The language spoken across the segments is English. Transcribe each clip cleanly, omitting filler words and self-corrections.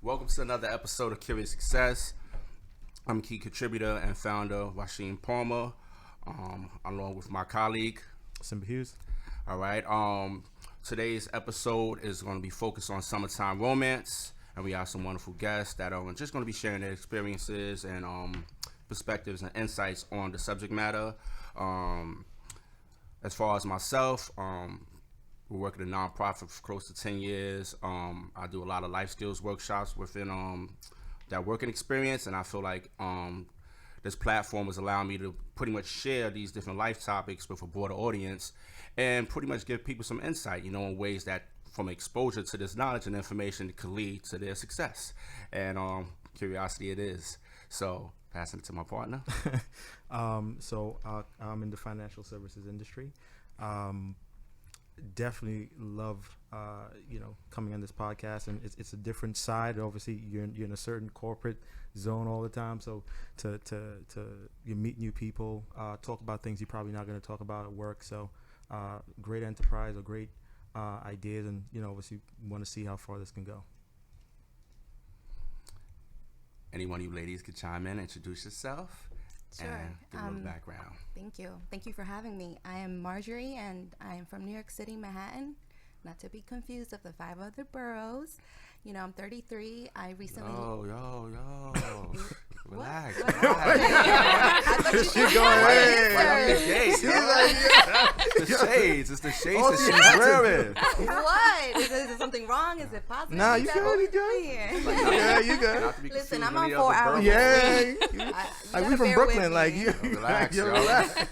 Welcome to another episode of Curious Success. I'm key contributor and founder Washeen Palmer, along with my colleague Simba Hughes. All right. Today's episode is going to be focused on summertime romance, and we have some wonderful guests that are just going to be sharing their experiences and perspectives and insights on the subject matter. As far as myself, we work at a nonprofit for close to 10 years. I do a lot of life skills workshops within that working experience, and I feel like this platform is allowing me to pretty much share these different life topics with a broader audience and pretty much give people some insight, in ways that from exposure to this knowledge and information could lead to their success. And curiosity it is. So passing it to my partner. So I'm in the financial services industry. Definitely love coming on this podcast, and it's a different side. Obviously you're in a certain corporate zone all the time, so to you meet new people, talk about things you're probably not going to talk about at work. So great enterprise or great ideas, and obviously want to see how far this can go. Any one of you ladies could chime in, introduce yourself. Sure. And give a little background. Thank you. Thank you for having me. I am Marjorie, and I am from New York City, Manhattan. Not to be confused with the 5 other boroughs. I'm 33. I recently... Yo. Relax. I thought you She's going The shades. It's the shades that she's wearing. What? Is there something wrong? Is it positive? Nah, Is you that good, what you we're good. doing? Yeah, you good. Listen, I'm on 4 hours. Yeah. Like We from Brooklyn, Relax, you yo. relax.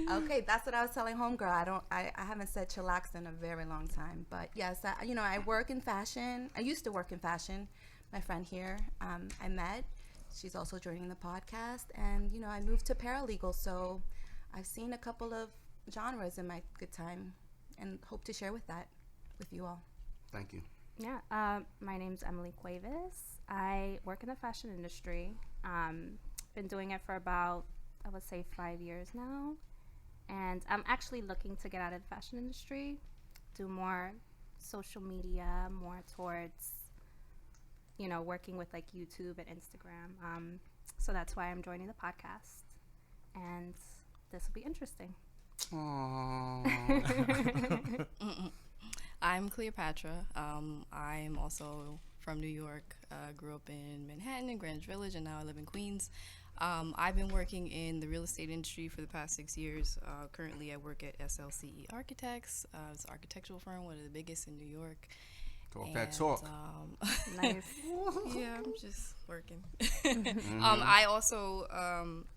Okay, that's what I was telling homegirl. I haven't said chillax in a very long time, but yes, I work in fashion. I used to work in fashion. My friend here, I met. She's also joining the podcast, and I moved to paralegal, so I've seen a couple of genres in my good time, and hope to share with you all. Thank you. Yeah, my name's Emily Cuevas. I work in the fashion industry. Been doing it for about, I would say, 5 years now. And I'm actually looking to get out of the fashion industry, do more social media, more towards, working with like YouTube and Instagram. So that's why I'm joining the podcast. And this will be interesting. I'm Cleopatra. I'm also from New York. Grew up in Manhattan and Greenwich Village, and now I live in Queens. I've been working in the real estate industry for the past 6 years. Currently, I work at SLCE Architects. It's an architectural firm, one of the biggest in New York. Talk that talk. Nice. Yeah, I'm just working. I also,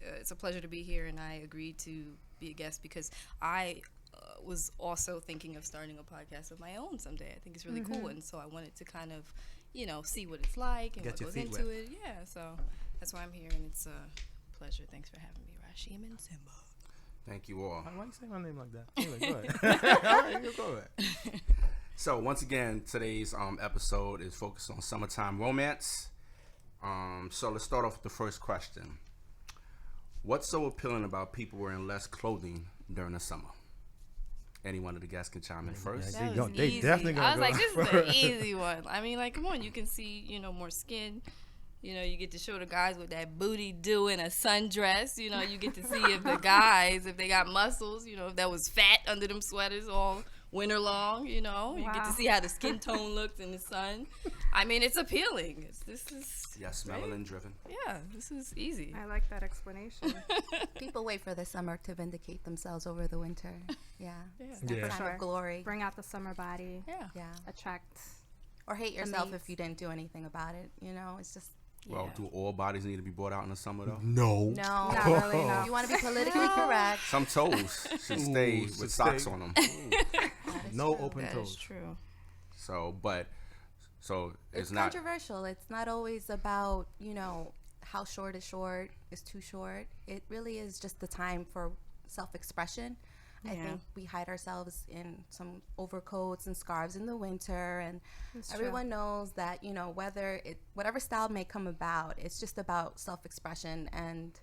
it's a pleasure to be here, and I agreed to be a guest because I was also thinking of starting a podcast of my own someday. I think it's really cool, and so I wanted to kind of, see what it's like and Get what your goes feet into wet. it. Yeah, so that's why I'm here, and it's a pleasure. Thanks for having me, Rashim and Simba. Thank you all. Why you say my name like that? Anyway, go ahead. All right, you go ahead. So once again, today's episode is focused on summertime romance. So let's start off with the first question. What's so appealing about people wearing less clothing during the summer? Any one of the guests can chime in first. Yeah. That was They easy. definitely gonna I was go like, this is first. the easy one. I mean, like, come on, you can see, more skin. You get to show the guys with that booty do in a sundress. You get to see if the guys, if they got muscles, if that was fat under them sweaters all winter long, You get to see how the skin tone looks in the sun. I mean, it's appealing. This is... Yes, right? melanin driven. Yeah, this is easy. I like that explanation. People wait for the summer to vindicate themselves over the winter. Yeah, Yeah. it's that Yeah. time Sure. of glory. Bring out the summer body. Yeah. Yeah, Attract. or hate yourself mates. if you didn't do anything about it. It's just Well, do all bodies need to be brought out in the summer though? No. no. Not really, no. You want to be politically correct. Some toes should stay should with socks stay. on them. That is No true. open That toes. is true. So It's not. controversial. It's not always about, how short is too short. It really is just the time for self-expression. I Yeah. think we hide ourselves in some overcoats and scarves in the winter, and That's everyone knows that, whatever style may come about, it's just about self-expression and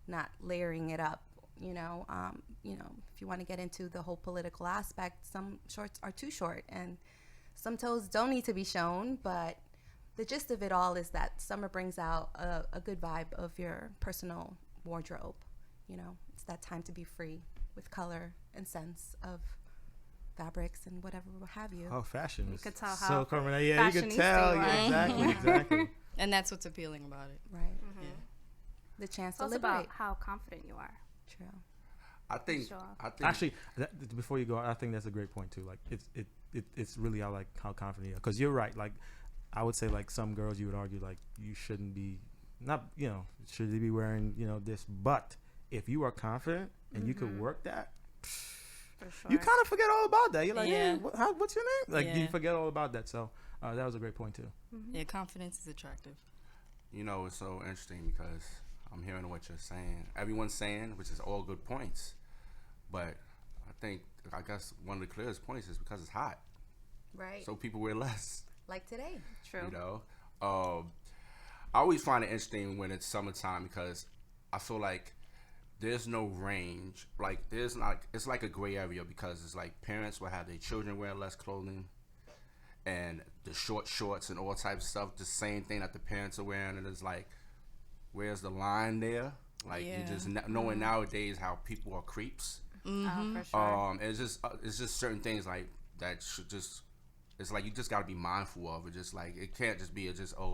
not layering it up. If you want to get into the whole political aspect, some shorts are too short and some toes don't need to be shown, but the gist of it all is that summer brings out a good vibe of your personal wardrobe. You know, it's that time to be free with color and sense of fabrics and whatever have you. Oh, fashion is could tell so how common. Yeah, you could fashionista tell. you Yeah, are. exactly, exactly. And that's what's appealing about it. Right. Yeah. The chance It's to also liberate. about how confident you are. True. I think. Show off. I think. Actually, before you go, I think that's a great point too. Like, it's really I like how confident you are, because you're right. Like, I would say like some girls you would argue like you shouldn't be, not, you know, should they be wearing, you know, this, but if you are confident and you could work that, For sure. you kind of forget all about that. You're like, Yeah. hey, what's your name? Like, you Yeah. forget all about that. So that was a great point too. Yeah, confidence is attractive. You know, it's so interesting because I'm hearing what you're saying. Everyone's saying, which is all good points, but I guess one of the clearest points is because it's hot, Right. so people wear less. Like today. True. You know, I always find it interesting when it's summertime because I feel like there's no range. Like there's not. It's like a gray area because it's like parents will have their children wear less clothing, and the short shorts and all types of stuff. The same thing that the parents are wearing, and it's like, where's the line there? Like you Yeah. just knowing nowadays how people are creeps. Oh, for sure. It's just certain things like that should just. It's like you just gotta be mindful of it. Just like it can't just be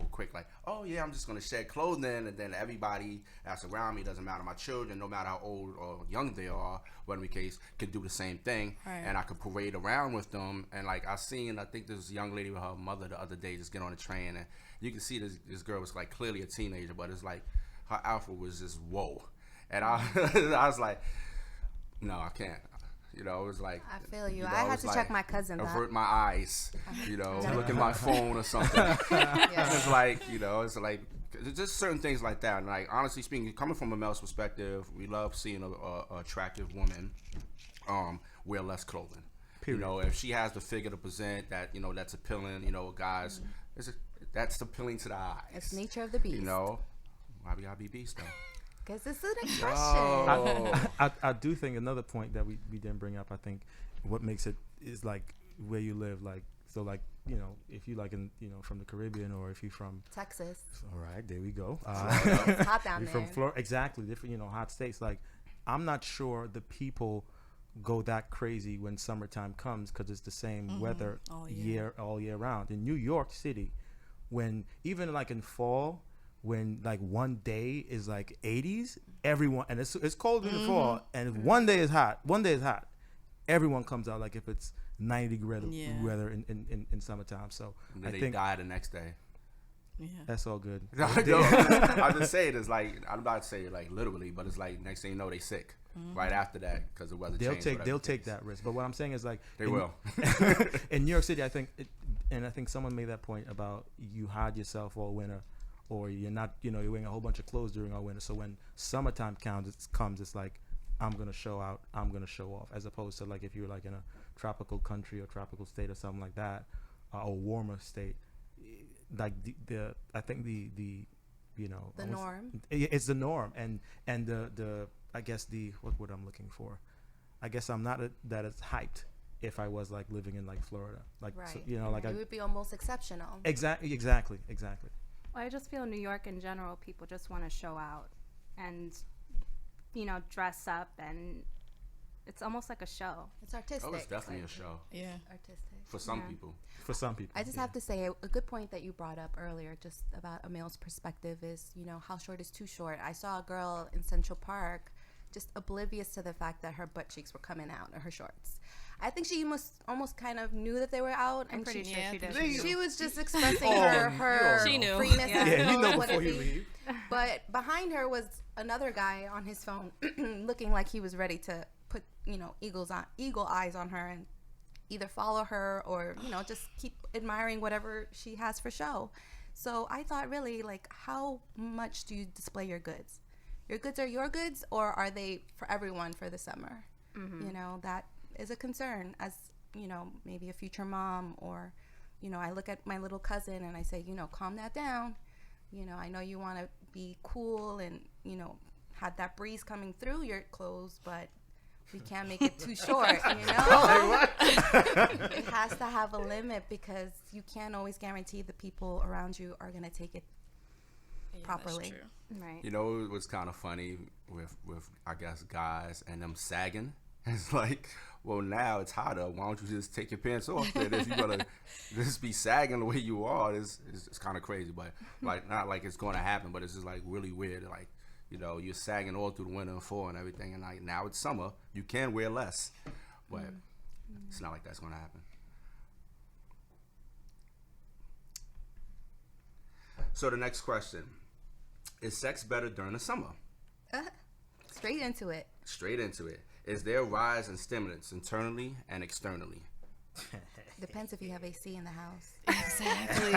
quick like, oh yeah, I'm just gonna shed clothing, and then everybody that's around me, doesn't matter my children, no matter how old or young they are, whatever the case, can do the same thing, Right. and I could parade around with them. And like I think this young lady with her mother the other day just get on the train, and you can see this girl was like clearly a teenager, but it's like her outfit was just whoa, and I I was like, no, I can't. You know, it was like I feel you. know, I it had was to like, check my cousin. avert my eyes, you know, Yeah. look at my phone or something. Yeah. It's like, you know, it's like it's just certain things like that. And like honestly speaking, coming from a male's perspective, we love seeing a attractive woman wear less clothing. Period. You know, if she has the figure to present that, you know, that's appealing, you know, guys, that's appealing to the eyes. It's nature of the beast. You know, why we gotta be beast though? Because it's an expression. Oh. I do think another point that we didn't bring up, I think what makes it is like where you live. Like, so like, you know, if you like in, you know, from the Caribbean, or if you're from, Texas. all right, there we go. It's hot down You're there. from Florida, exactly, different, you know, hot states. Like, I'm not sure the people go that crazy when summertime comes, because it's the same weather Oh, yeah. all year round. In New York City, when even like in fall, when like one day is like 80s, everyone, and it's cold in the fall, and if one day is hot, everyone comes out like if it's 90-degree Yeah. weather in summertime. So And then I they think die the next day. Yeah. that's all good. No, I'm just saying it's like, I'm not saying like literally, but it's like next thing you know they sick right after that because the weather changed. They'll take that risk. But what I'm saying is like They will. in New York City, I think, and I think someone made that point about you hide yourself all winter, or you're not, you know, you're wearing a whole bunch of clothes during all winter. So when summertime comes, it's like, I'm gonna show out, I'm gonna show off, as opposed to like if you're like in a tropical country or tropical state or something like that, or warmer state, like the I think the you know, The norm. it's the norm, and the I guess the what word I'm looking for, I guess I'm not that as hyped if I was like living in like Florida, like Right. so, you know, like it would be almost exceptional. exactly. Well, I just feel New York in general, people just want to show out and, you know, dress up, and it's almost like a show. It's artistic. Oh, it's definitely a like, show Yeah. Artistic. for some Yeah. people. For some people, I just have to say a good point that you brought up earlier, just about a male's perspective, is, you know, how short is too short. I saw a girl in Central Park just oblivious to the fact that her butt cheeks were coming out of her shorts. I think she must almost kind of knew that they were out, I'm and pretty she, sure yeah, she I think did. she was just expressing Oh, her She knew. freeness. Yeah. yeah, you know what before it you be. leave. But behind her was another guy on his phone, looking like he was ready to put, you know, eagle eyes on her and either follow her or, you know, just keep admiring whatever she has for show. So I thought, really, like, how much do you display your goods? Your goods are your goods, or are they for everyone for the summer? You know, that is a concern as, you know, maybe a future mom, or, you know, I look at my little cousin and I say, you know, calm that down. You know, I know you want to be cool and, you know, have that breeze coming through your clothes, but we can't make it too short, you know? It has to have a limit because you can't always guarantee the people around you are going to take it properly. That's true. Right. You know, it was kind of funny with I guess guys and them sagging. It's like, well, now it's hotter. Why don't you just take your pants off? Then if you're gonna just be sagging the way you are, it's kind of crazy. But like, not like it's going to happen, but it's just like really weird. Like, you know, you're sagging all through the winter and fall and everything, and like now it's summer, you can wear less, but it's not like that's going to happen. So the next question: is sex better during the summer? Straight into it. Straight into it. Is there a rise in stimulants internally and externally? Depends if you have AC in the house. Exactly.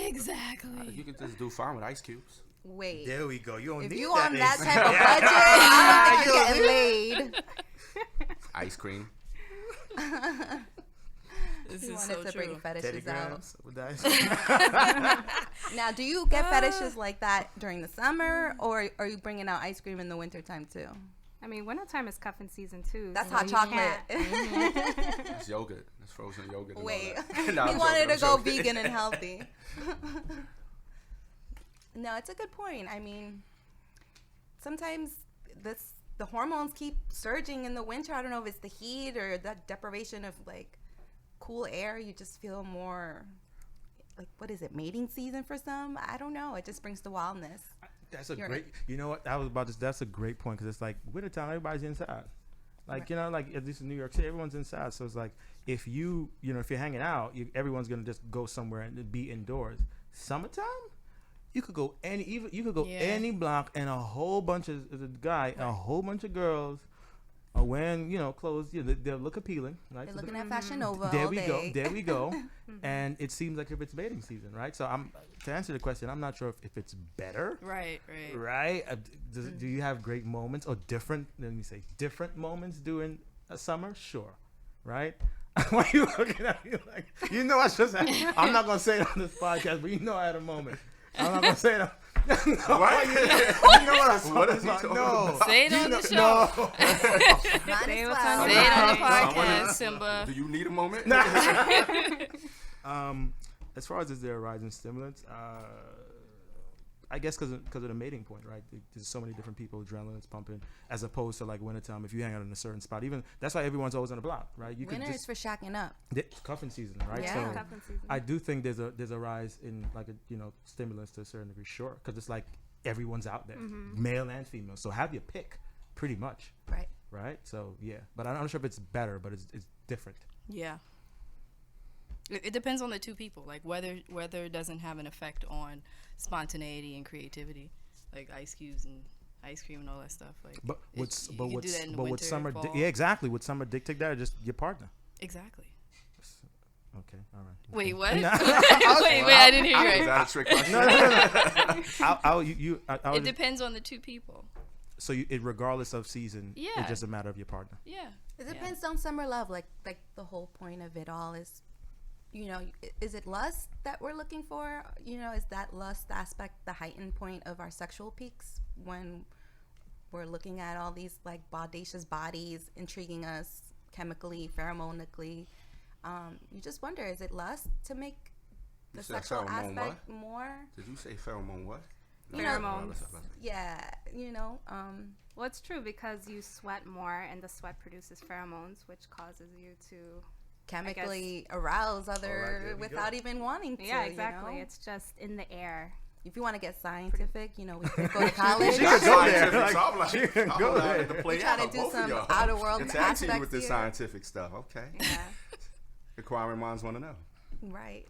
Exactly. You can just do fine with ice cubes. Wait. There we go. You don't If need you that on that AC. type of budget, I don't think you're getting laid. Ice cream. This You is wanted so to true. bring Teddy fetishes out. grams with the ice. Now, do you get fetishes like that during the summer, or are you bringing out ice cream in the wintertime too? I mean, wintertime is cuffing season too. That's so hot you chocolate. can't- It's yogurt. It's frozen yogurt. And Wait, all that. he No, I'm wanted joking, to I'm go joking. vegan and healthy. No, it's a good point. I mean, sometimes the hormones keep surging in the winter. I don't know if it's the heat or that deprivation of like cool air. You just feel more like, what is it, mating season for some? I don't know. It just brings the wildness. That's a You're great. You know what? I was about to. That's a great point because it's like wintertime. Everybody's inside. Like, you know, like at least in New York City, everyone's inside. So it's like if you know, if you're hanging out, everyone's gonna just go somewhere and be indoors. Summertime, you could go any block and a whole bunch of a whole bunch of girls are wearing, you know, clothes. You know, they look appealing, right? They're So looking at Fashion Nova there all we day. go. There we go. And it seems like if it's mating season, right? So to answer the question, I'm not sure if it's better. Right, right. Right? Do you have great moments or different? Let me say different moments during a summer. Sure, right? Why are you looking at me like you know? I'm not gonna say it on this podcast, but you know I had a moment. I'm not gonna say it. No, What? you know what I'm talking What is he about? talking No. about? Say it on the show. No. Mine Say as what's well. on Say it on the Someone- podcast, Simba. Do you need a moment? As far as is there a rise in stimulants, I guess because of the mating point, right? There's so many different people, adrenaline's pumping, as opposed to like wintertime. If you hang out in a certain spot, even that's why everyone's always on the block, right? You Winter could is for shacking up. cuffing season, right? Yeah. So Cuffing season. I do think there's a rise in like stimulants to a certain degree, sure, because it's like everyone's out there, male and female. So have your pick, pretty much, Right. right? So yeah, but I'm not sure if it's better, but it's different. Yeah. It depends on the two people. Like weather doesn't have an effect on spontaneity and creativity, like ice cubes and ice cream and all that stuff. Like, But you can do that in the would winter, summer? fall. Yeah, exactly. Would summer dictate that, or just your partner? Exactly. Okay, all right. Wait, what? No. wait, I didn't hear you Is right. that a trick question? No. It depends on the two people. So regardless of season, Yeah. it's just a matter of your partner. Yeah. It depends on summer love. Like the whole point of it all is, you know, is it lust that we're looking for? You know, is that lust aspect the heightened point of our sexual peaks when we're looking at all these like bodacious bodies intriguing us chemically, pheromonically? You just wonder, is it lust to make the You said sexual pheromone aspect more? Did you say pheromone what? You know, Pheromones. yeah, you know, Well, it's true because you sweat more, and the sweat produces pheromones, which causes you to. chemically arouse there other we without even wanting to. Yeah, exactly. You know? It's just in the air. If you want to get scientific, you know, we could go to college. She could go there. Scientific, so I'm like, She could I'm go allowed there. to play We try to out, do both of some y'all. outer world You're tag team aspects with this here. scientific stuff. Okay. Yeah. Inquiring minds want to know. Right.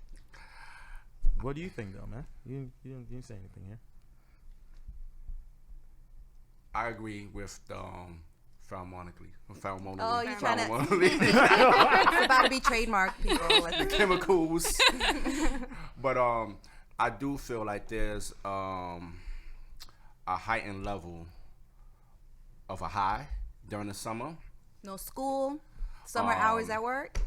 What do you think, though, man? You didn't say anything here. I agree with the pheromonically. Oh, you trying to- Pheromonally. It's about to be trademark, people. the chemicals. But I do feel like there's a heightened level of a high during the summer. No school, summer hours at work.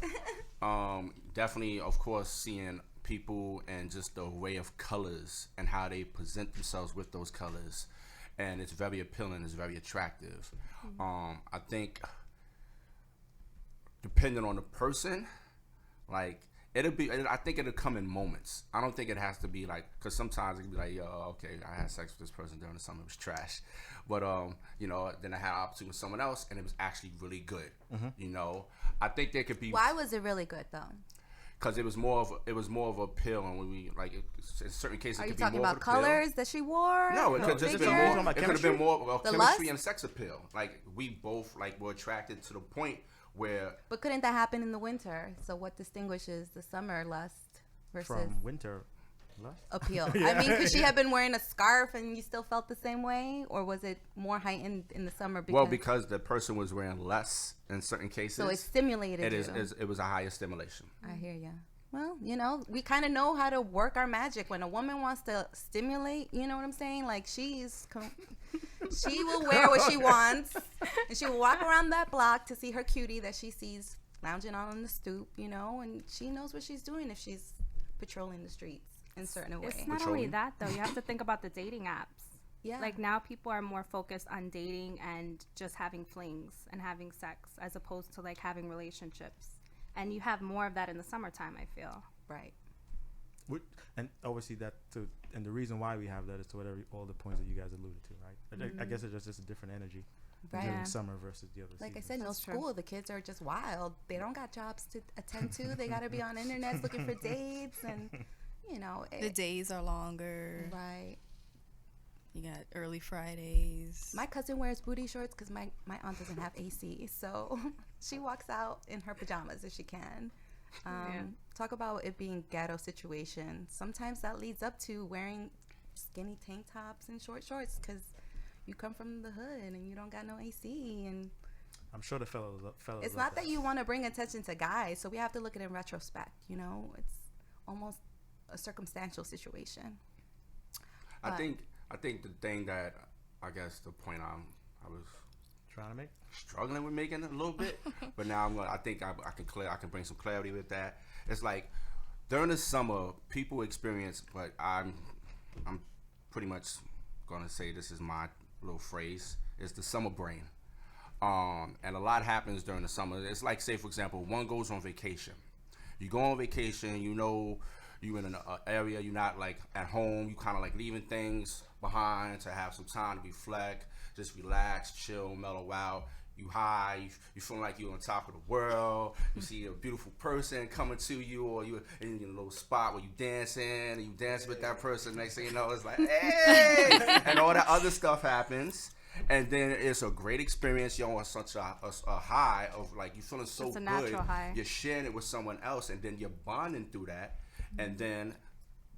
Definitely, of course, seeing people and just the array of colors and how they present themselves with those colors and it's very appealing. It's very attractive. I think depending on the person, like I think it'll come in moments. I don't think it has to be like, because sometimes it can be like, yo, okay, I had sex with this person during the summer, it was trash, but then I had an opportunity with someone else, and it was actually really good. I think there could be. Why was it really good though? Because it was more of a pill, and when we like in certain cases, Are it you could be talking more about of a pill. colors that she wore? No, it could just been figure? more. It could have been more The chemistry lust? and sex appeal. Like we both like were attracted to the point where. But couldn't that happen in the winter? So what distinguishes the summer lust versus From winter lust? appeal? I mean, could she have been wearing a scarf and you still felt the same way, or was it more heightened in the summer? Because the person was wearing less in certain cases. So it stimulated you. It was a higher stimulation. I hear you. Well, we kind of know how to work our magic. When a woman wants to stimulate, you know what I'm saying? Like she will wear what she wants, and she will walk around that block to see her cutie that she sees lounging on the stoop, and she knows what she's doing if she's patrolling the streets in certain ways. It's not only that, though. You have to think about the dating apps. Yeah. Like now people are more focused on dating and just having flings and having sex as opposed to like having relationships. And you have more of that in the summertime, I feel. Right. And obviously and the reason why we have that is to all the points that you guys alluded to, right? I guess it's just a different energy during Right. summer versus the other Like I seasons. said, no That's true. school. The kids are just wild. They don't got jobs to attend to. They got to be on internet looking for dates, and The days are longer. Right. You got early Fridays. My cousin wears booty shorts because my aunt doesn't have AC, so she walks out in her pajamas if she can. Talk about it being ghetto situation. Sometimes that leads up to wearing skinny tank tops and short shorts because you come from the hood and you don't got no AC. And I'm sure the fellas it's love not that you want to bring attention to guys, so we have to look at it in retrospect. It's almost a circumstantial situation. I think the thing that I guess the point I was trying to make. Struggling with making it a little bit, but now I think I can bring some clarity with that. It's like during the summer, people experience, but I'm pretty much gonna say this is my little phrase. It's the summer brain, and a lot happens during the summer. It's like, say for example, one goes on vacation. You go on vacation, you in an area, you're not like at home. You kind of like leaving things behind to have some time to reflect, just relax, chill, mellow out. You high, you feel like you're on top of the world. You see a beautiful person coming to you, or you're in a little spot where you dancing, and you dance with that person. Next thing you know, it's like, hey, and all that other stuff happens. And then it's a great experience. You're on such a high of like, you're feeling so It's a good. natural high. You're sharing it with someone else, and then you're bonding through that. And then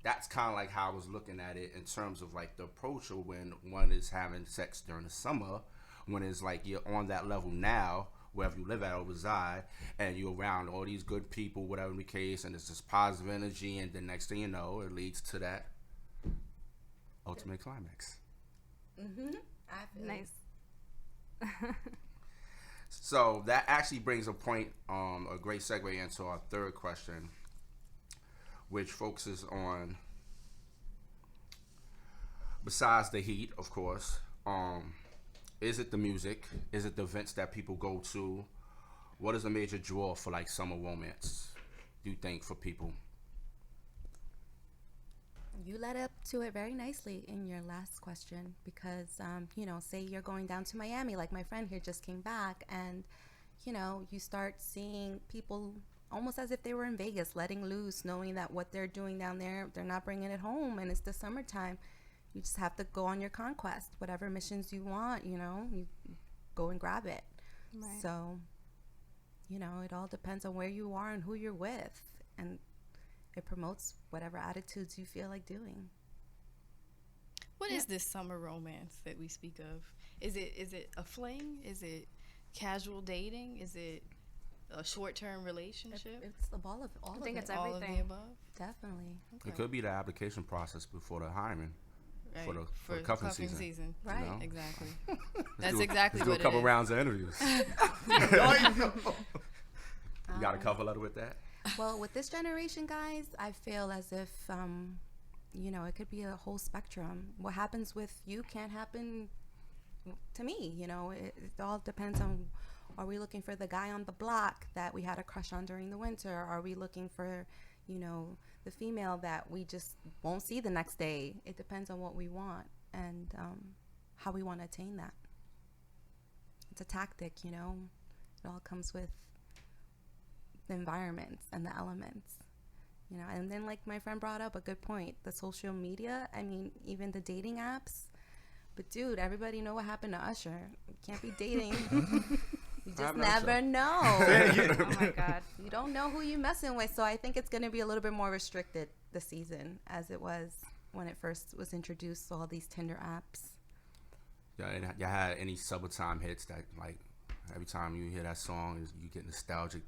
that's kind of like how I was looking at it in terms of like the approach of when one is having sex during the summer, when it's like you're on that level now, wherever you live at or reside, and you're around all these good people, whatever the case, and it's this positive energy, and the next thing you know, it leads to that ultimate climax. Mm-hmm. I feel Nice. So that actually brings a point, a great segue into our third question, which focuses on, besides the heat, of course, is it the music? Is it the events that people go to? What is a major draw for like summer romance, do you think, for people? You led up to it very nicely in your last question because, say you're going down to Miami, like my friend here just came back, and, you start seeing people almost as if they were in Vegas, letting loose, knowing that what they're doing down there, they're not bringing it home, and it's the summertime. You just have to go on your conquest, whatever missions you want, you go and grab it. Right. So, it all depends on where you are and who you're with, and it promotes whatever attitudes you feel like doing. What is this summer romance that we speak of? Is it a fling? Is it casual dating? Is it a short-term relationship? It's the ball of all of it. I think it's All of the everything. above? Definitely. It could be the application process before the hiring. Right. For the cuffing season. Right. know? Exactly. Let's That's do exactly let's what do a couple it is. rounds of interviews. You got a cover letter with that? Well, with this generation, guys, I feel as if you know, it could be a whole spectrum. What happens with you can't happen to me. You know, it all depends on, are we looking for the guy on the block that we had a crush on during the winter? Are we looking for, you know, the female that we just won't see the next day? It depends on what we want and how we want to attain that. It's a tactic, you know. It all comes with the environments and the elements, you know. And then, like my friend brought up a good point, the social media, I mean, even the dating apps. But dude, everybody know what happened to Usher. You can't be dating. You just never know. Oh my God. You don't know who you're messing with. So I think it's going to be a little bit more restricted this season as it was when it first was introduced, all these Tinder apps. Yeah, and you had any summertime hits that, like, every time you hear that song, you get nostalgic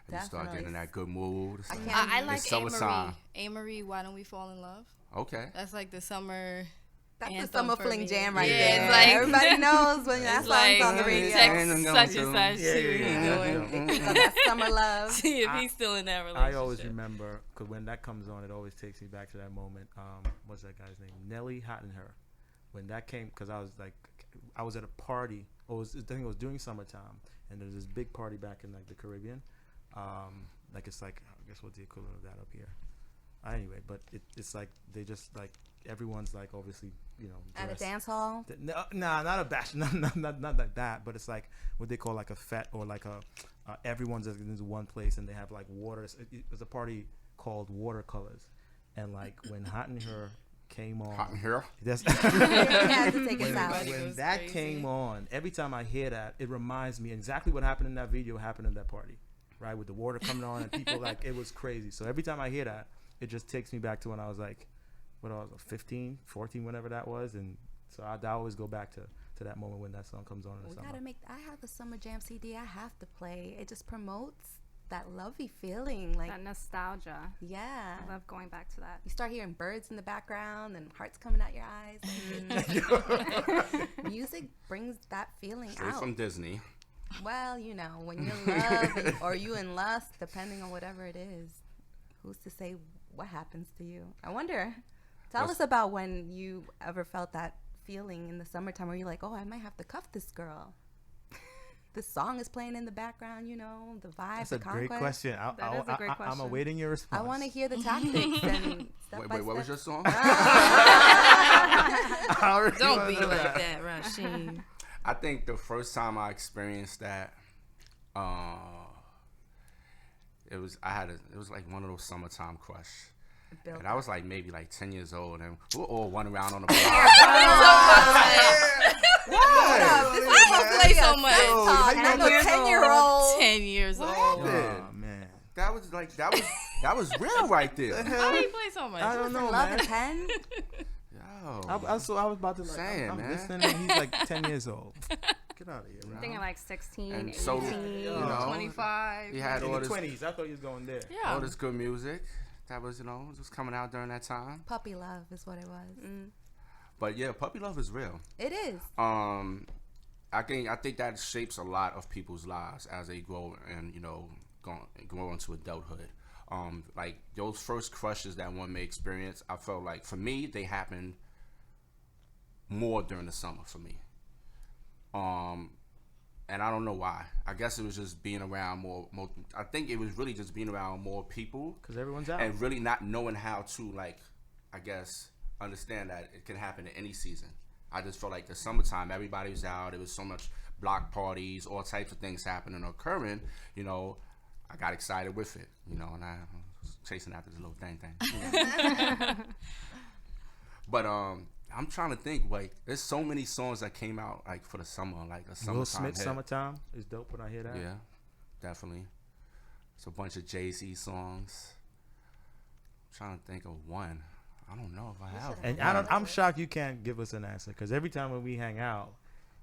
and you start getting in that good mood. I like summertime. A-Marie, Why Don't We Fall in Love? Okay. That's like the summer. That's the summer fling jam right yeah, there. It's like, everybody knows when that song's like, on the radio. text such and such. See what he's doing. They click on that summer love. See if he's still in that relationship. I always remember, because when that comes on, it always takes me back to that moment. What's that guy's name? Nelly Hot and Her. When that came, because I was at a party. I think it was during summertime, and there's this big party back in like the Caribbean. Like it's like, I guess what's the equivalent of that up here? Anyway, but it's like they just like everyone's like obviously, you know, At a dressed. dance hall? No, not a bash, not like that. But it's like what they call like a fete, or like a everyone's in one place and they have like water. It was a party called Watercolors, and like when Hot and Her came on, Hot and Her. That's had to take us out. when that came on, every time I hear that, it reminds me exactly what happened in that video happened in that party, right? With the water coming on and people like, it was crazy. So every time I hear that, it just takes me back to when I was like, 15, 14, whenever that was. And so I always go back to that moment when that song comes on in the summer. I have the Summer Jam CD I have to play. It just promotes that lovey feeling. Like That nostalgia. yeah. I love going back to that. You start hearing birds in the background and hearts coming out your eyes. Music brings that feeling Straight out. from Disney. Well, you know, when you're in love or you in lust, depending on whatever it is, who's to say what happens to you? I wonder. Tell us about when you ever felt that feeling in the summertime where you're like, oh, I might have to cuff this girl. This song is playing in the background, you know, the vibe, That's the a conquest. great question. That is a great I'm question. awaiting your response. I want to hear the tactics and step by Wait, what was step. your song? Don't be like that, Rasheen. I think the first time I experienced that, it was like one of those summertime crush. Build And I was like maybe like 10 years old, and we were all running around on the block. This is supposed to play be a so much. sex Yo, talk, how you and I'm know a 10-year-old. 10 years old. Oh, man. That was real right there. How do you play so much? I don't know, Love man. and 10. Yo. I was about to like, Saying, I'm man. listening, and he's like 10 years old. Get out of here, I'm man. thinking like 16, And 18. so, you know, 25. he had In all the this, 20s, I thought you was going there. Yeah. all this good music that was, you know, just coming out during that time. Puppy love is what it was. But yeah, puppy love is real. It is. I think that shapes a lot of people's lives as they grow and, you know, grow into adulthood. Like those first crushes that one may experience, I felt like for me they happened more during the summer for me. And I don't know why. I guess it was just being around more. I think it was really just being around more people Because everyone's out. and really not knowing how to, like, I guess, understand that it can happen in any season. I just felt like the summertime, everybody was out. There was so much block parties, all types of things happening or occurring. You know, I got excited with it. You know, and I was chasing after this little thing. You know? But I'm trying to think. Like, there's so many songs that came out like for the summer, like a summertime Will Smith, hit. Summertime is dope when I hear that. Yeah, definitely. It's a bunch of Jay-Z songs. I'm trying to think of one. I don't know if I have. And one. I'm shocked you can't give us an answer, because every time when we hang out,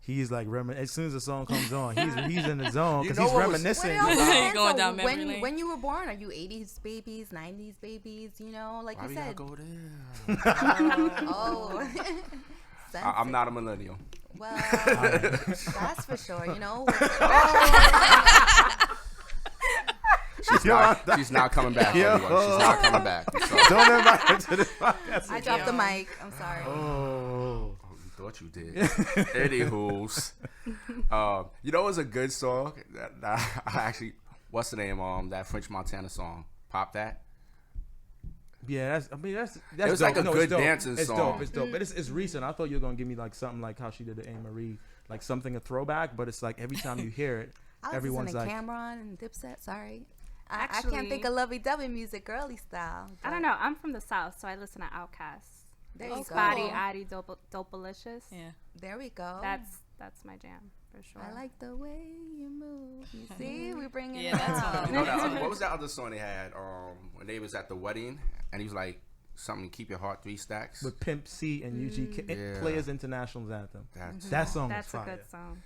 he's like as soon as the song comes on, he's in the zone You because know he's what was- reminiscing. Well, it all You're depends going on down memory lane. when you were born. Are you 80s babies, 90s babies? You know, like Why you we gotta said. go there? Oh. I'm not a millennial. Well, that's for sure. You know. She's not coming back. Yo. Everyone. She's not coming back. So. Don't invite her to this podcast. I dropped the mic. I'm sorry. Oh. You thought you did. Anywho's, you know, it was a good song. That I actually, what's the name? That French Montana song. Pop that. Yeah, that's It was dope. like a No, good it's dope. dancing It's song. dope. It's dope. But it's recent. I thought you were gonna give me like something like how she did the Anne Marie, like something a throwback. But it's like every time you hear it, I was everyone's listening like, to Cameron and Dipset. Sorry. I can't Actually- think of lovey-dovey music, girly style. I don't know. I'm from the South, so I listen to Outkast. There you Spotty, go. Addy, Dopalicious. Yeah. There we go. That's my jam for sure. I like the way you move. You see, we bring it Yeah, that's out. You know what was that other song they had? When they was at the wedding, and he was like something. Keep your heart 3 stacks. with Pimp C and UGK Yeah. Players International's anthem. That's That song That's was a fire. good song.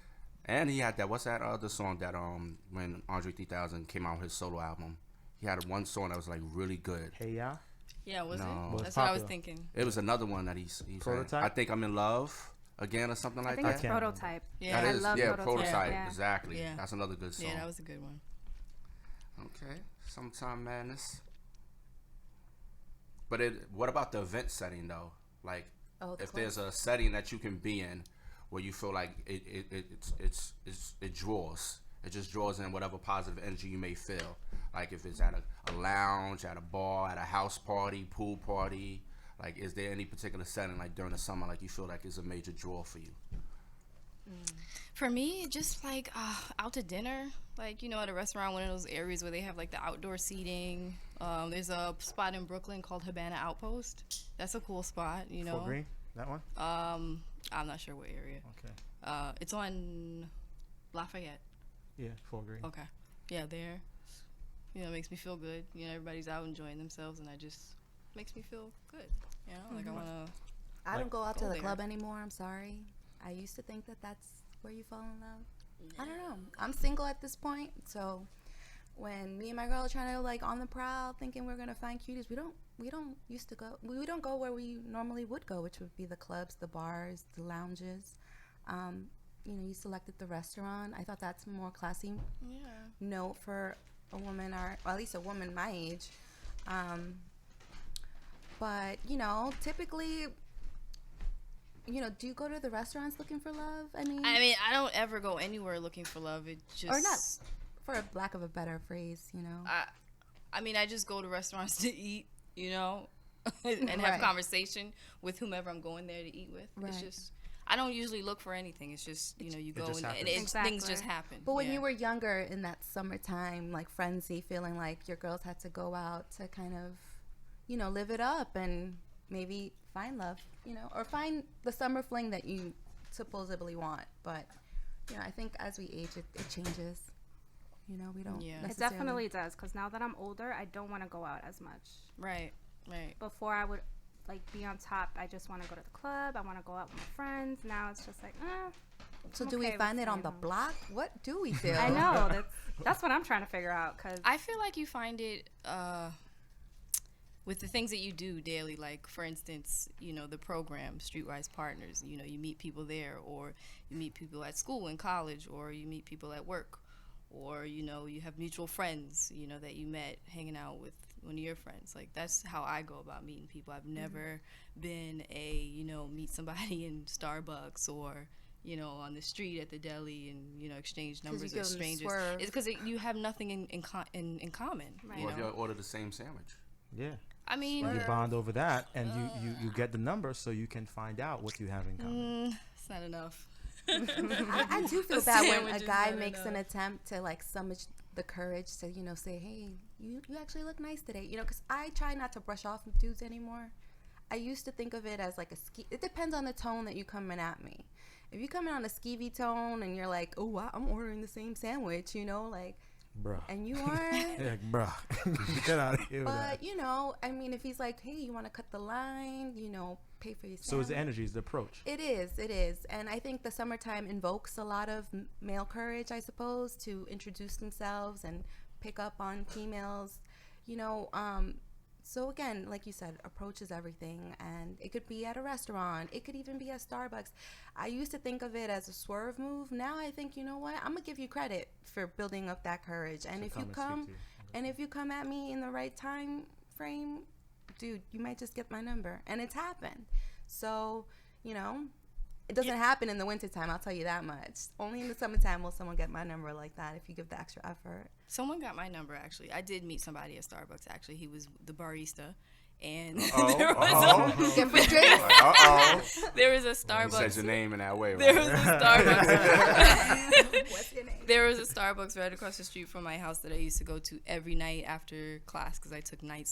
And he had that. What's that other song that when Andre 3000 came out with his solo album? He had one song that was like really good. Hey ya, Yeah, was No. it? Was That's what I was popular. thinking. It was another one that he said, Prototype? I think I'm in love again or something I like think that. it's can't remember. Prototype. Yeah. That I is, love yeah, Prototype, yeah. exactly. Yeah. That's another good song. Yeah, that was a good one. Okay, Sometime Madness. But what about the event setting though? Like, Oh, the if club. there's a setting that you can be in where you feel like it draws, it just draws in whatever positive energy you may feel. Like if it's at a lounge, at a bar, at a house party, pool party. Like, is there any particular setting like during the summer like you feel like is a major draw for you? For me, just like out to dinner, like, you know, at a restaurant, one of those areas where they have like the outdoor seating. There's a spot in Brooklyn called Habana Outpost. That's a cool spot, you know. Fort Greene, that one. I'm not sure what area. Okay, It's on Lafayette. yeah, Fort Greene. Okay. Yeah, there. You know, it makes me feel good. You know, everybody's out enjoying themselves, and makes me feel good. You know, like I want to. I don't go out to go the there. club anymore. I'm sorry. I used to think that that's where you fall in love. I don't know. I'm single at this point, so when me and my girl are trying to like on the prowl, thinking we're gonna find cuties, we don't used to go. We don't go where we normally would go, which would be the clubs, the bars, the lounges. You know, you selected the restaurant. I thought that's a more classy Yeah. note for a woman, or at least a woman my age. But you know, typically, you know, do you go to the restaurants looking for love? I mean, I don't ever go anywhere looking for love. It just or not, for a lack of a better phrase, you know. I just go to restaurants to eat, you know, and have Right. conversation with whomever I'm going there to eat with. It's Right. just, I don't usually look for anything. It's just, you know, you go just and happens. things Exactly. just happen. But when Yeah. you were younger, in that summertime, like frenzy, feeling like your girls had to go out to kind of, you know, live it up and maybe find love, you know, or find the summer fling that you supposedly want. But, you know, I think as we age, it changes. You know, we don't. Yeah. It It necessarily- definitely does, because now that I'm older, I don't want to go out as much. Right. Before I would like be on top. I just want to go to the club. I want to go out with my friends. Now it's just like, So I'm do okay we with find it on staying the home. block? What do we do? I know that's what I'm trying to figure out. Cause I feel like you find it with the things that you do daily. Like, for instance, you know, the program, Streetwise Partners. You know, you meet people there, or you meet people at school and college, or you meet people at work, or, you know, you have mutual friends, you know, that you met hanging out with one of your friends. Like, that's how I go about meeting people. I've never been you know, meet somebody in Starbucks or, you know, on the street at the deli and, you know, exchange numbers give with them the strangers. swerve. It's because you have nothing in common. Right. You Or if know? you order the same sandwich. Yeah. I mean, You bond over that, and you get the number so you can find out what you have in common. it's not enough. I do feel The bad when sandwich a is guy not makes an enough. attempt to like summon the courage to, you know, say, hey, you actually look nice today. You know, because I try not to brush off dudes anymore. I used to think of it as like it depends on the tone that you coming at me. If you come in on a skeevy tone and you're like, oh, I'm ordering the same sandwich, you know, like, Bruh. and you aren't. Yeah, bruh. Get out of here with that. But, you know, I mean, if he's like, hey, you want to cut the line, you know, pay for your sandwich. So it's the energy, it's the approach. It is. And I think the summertime invokes a lot of male courage, I suppose, to introduce themselves and pick up on females, you know. So again, like you said, approach is everything. And it could be at a restaurant. It could even be at Starbucks. I used to think of it as a swerve move. Now I think, you know what? I'm going to give you credit for building up that courage. And To if you come and speak come, to you. And if you come at me in the right time frame, dude, you might just get my number. And it's happened. So, you know, it doesn't happen in the wintertime, I'll tell you that much. Only in the summertime will someone get my number like that if you give the extra effort. Someone got my number, actually. I did meet somebody at Starbucks, actually. He was the barista. And there was a Starbucks. You said your name in that way, right? There was a Starbucks. What's your name? There was a Starbucks right across the street from my house that I used to go to every night after class because I took night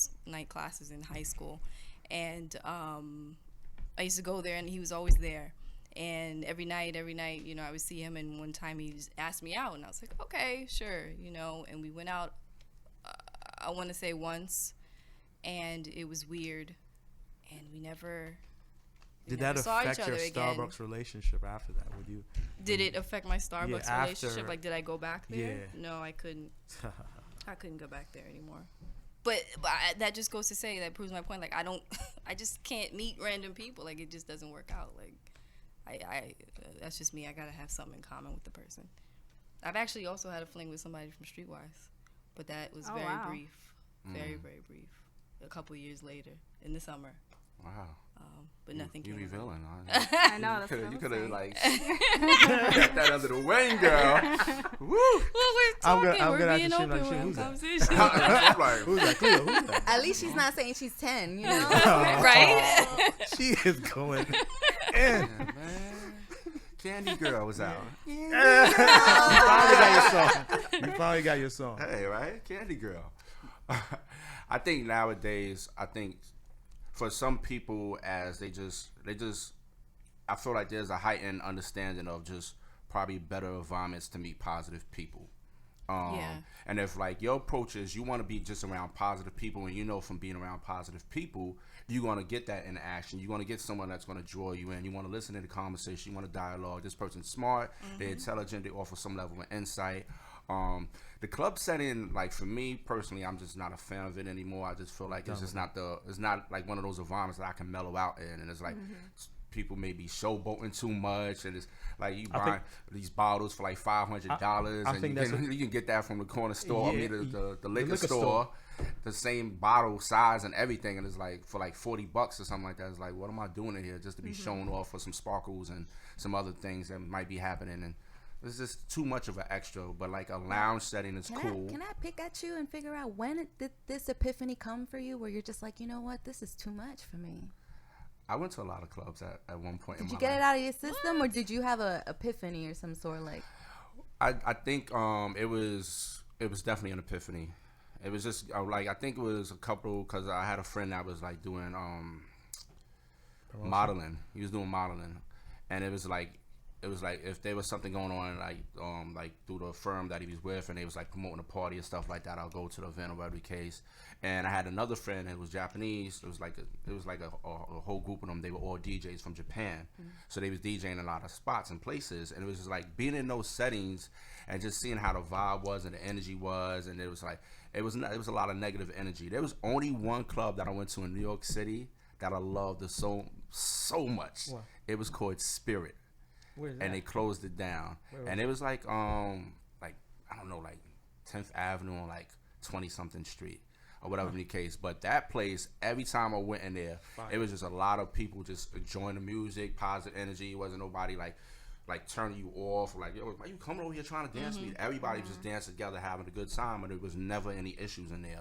classes in high school. And I used to go there, and he was always there. And every night, you know, I would see him. And one time he just asked me out, and I was like, okay, sure, you know. And we went out, I want to say once. And it was weird, and we never Did that saw affect each your other again. Starbucks relationship after that? Would you? Did it affect my Starbucks Yeah, relationship? after- Like, did I go back there? Yeah. No, I couldn't. I couldn't go back there anymore. But that just goes to say, that proves my point. Like, I just can't meet random people. Like, it just doesn't work out. Like, I that's just me. I gotta have something in common with the person. I've actually also had a fling with somebody from Streetwise, but that was very brief, very brief. A couple years later in the summer. Wow. But nothing You came of it. revealing, I know. That's You what could I'm have saying. like got that under the wing, girl. Woo! Well, we're I'm talking. gonna We're ask being you, open. like, We're in who's that? conversation. I'm like, Who's that? Cleo? Who's that? At least she's not saying she's 10, you know? Right? She is going in. yeah, man. Candy Girl was out. You finally got your song. You finally got your song. Hey, right? Candy Girl. I think nowadays, for some people, as they just, I feel like there's a heightened understanding of just probably better environments to meet positive people. Yeah. And if like your approach is you want to be just around positive people, and you know from being around positive people, you're going to get that interaction. You're going to get someone that's going to draw you in. You want to listen to the conversation. You want to dialogue. This person's smart. They're intelligent. They offer some level of insight. The club setting, like for me personally, I'm just not a fan of it anymore. I just feel like it's not like one of those environments that I can mellow out in. And it's like people may be showboating too much, and it's like you buy these bottles for like $500, and you can get that from the corner store. I mean the liquor store. The same bottle size and everything, and it's like for like $40 or something like that. It's like, what am I doing in here just to be shown off for some sparkles and some other things that might be happening? And it's just too much of an extra. But like a lounge setting is cool. Can I pick at you and figure out when did this epiphany come for you, where you're just like, you know what, this is too much for me? I went to a lot of clubs at one point in my life. Did you get it out of your system, or did you have a epiphany or some sort? Like, I think it was definitely an epiphany. It was just like, I think it was a couple, because I had a friend that was like doing modeling. He was doing modeling, and it was like if there was something going on like through the firm that he was with, and they was like promoting a party and stuff like that, I'll go to the event or whatever the case. And I had another friend that was Japanese. It was like a whole group of them. They were all DJs from Japan, so they was DJing a lot of spots and places. And it was just like being in those settings and just seeing how the vibe was and the energy was. And it was like it was a lot of negative energy. There was only one club that I went to in New York City that I loved so much. What? It was called Spirit. Where's And that? they closed it down. And it was like I don't know, like 10th Avenue on like 20 something street or whatever the case. But that place, every time I went in there, it was just a lot of people just enjoying the music, positive energy. It wasn't nobody like turning you off, like, yo, why you coming over here trying to dance with me? Everybody just danced together, having a good time, and there was never any issues in there.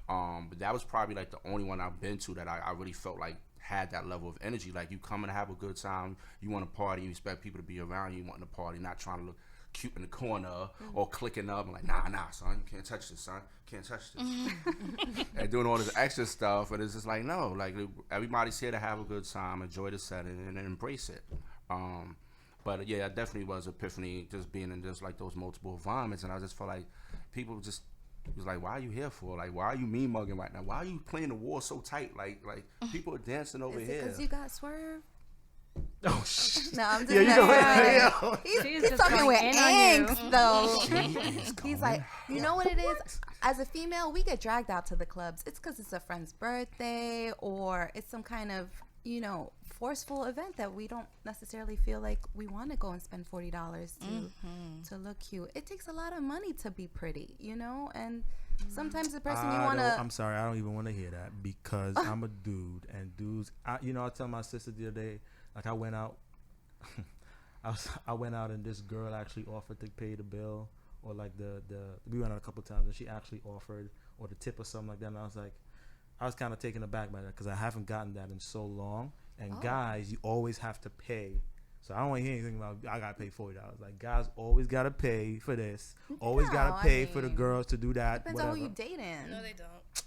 But that was probably like the only one I've been to that I really felt like had that level of energy. Like, you come and have a good time, you want to party, you expect people to be around you, wanting to party, not trying to look cute in the corner or clicking up and like, nah, son, you can't touch this, son, can't touch this. And doing all this extra stuff, and it's just like, no, like, everybody's here to have a good time, enjoy the setting, and embrace it. But yeah, it definitely was epiphany, just being in just like those multiple environments, and I just felt like people just was like, why are you here for? Like, why are you mean mugging right now? Why are you playing the war so tight? Like people are dancing over is here. it because you got swerved? Oh shit! No, I'm just Yeah, you messing know with what? you. She's He's just talking going with in on you. angst, though. She is He's going like, you know what it is? As a female, we get dragged out to the clubs. It's because it's a friend's birthday, or it's some kind of, forceful event that we don't necessarily feel like we want to go and spend $40 to look cute. It takes a lot of money to be pretty, and Sometimes the person I you want don't- to. I'm sorry, I don't even want to hear that because I'm a dude, and dudes. I tell my sister the other day, like I went out, I went out, and this girl actually offered to pay the bill, or like we went out a couple times, and she actually offered, or the tip or something like that, and I was like, I was kind of taken aback by that because I haven't gotten that in so long, and guys, you always have to pay. So I don't want to hear anything about I gotta pay $40. Like guys always gotta pay for this, always No, gotta I pay for the mean, girls to do that. Depends whatever. on who you dating. No, they don't.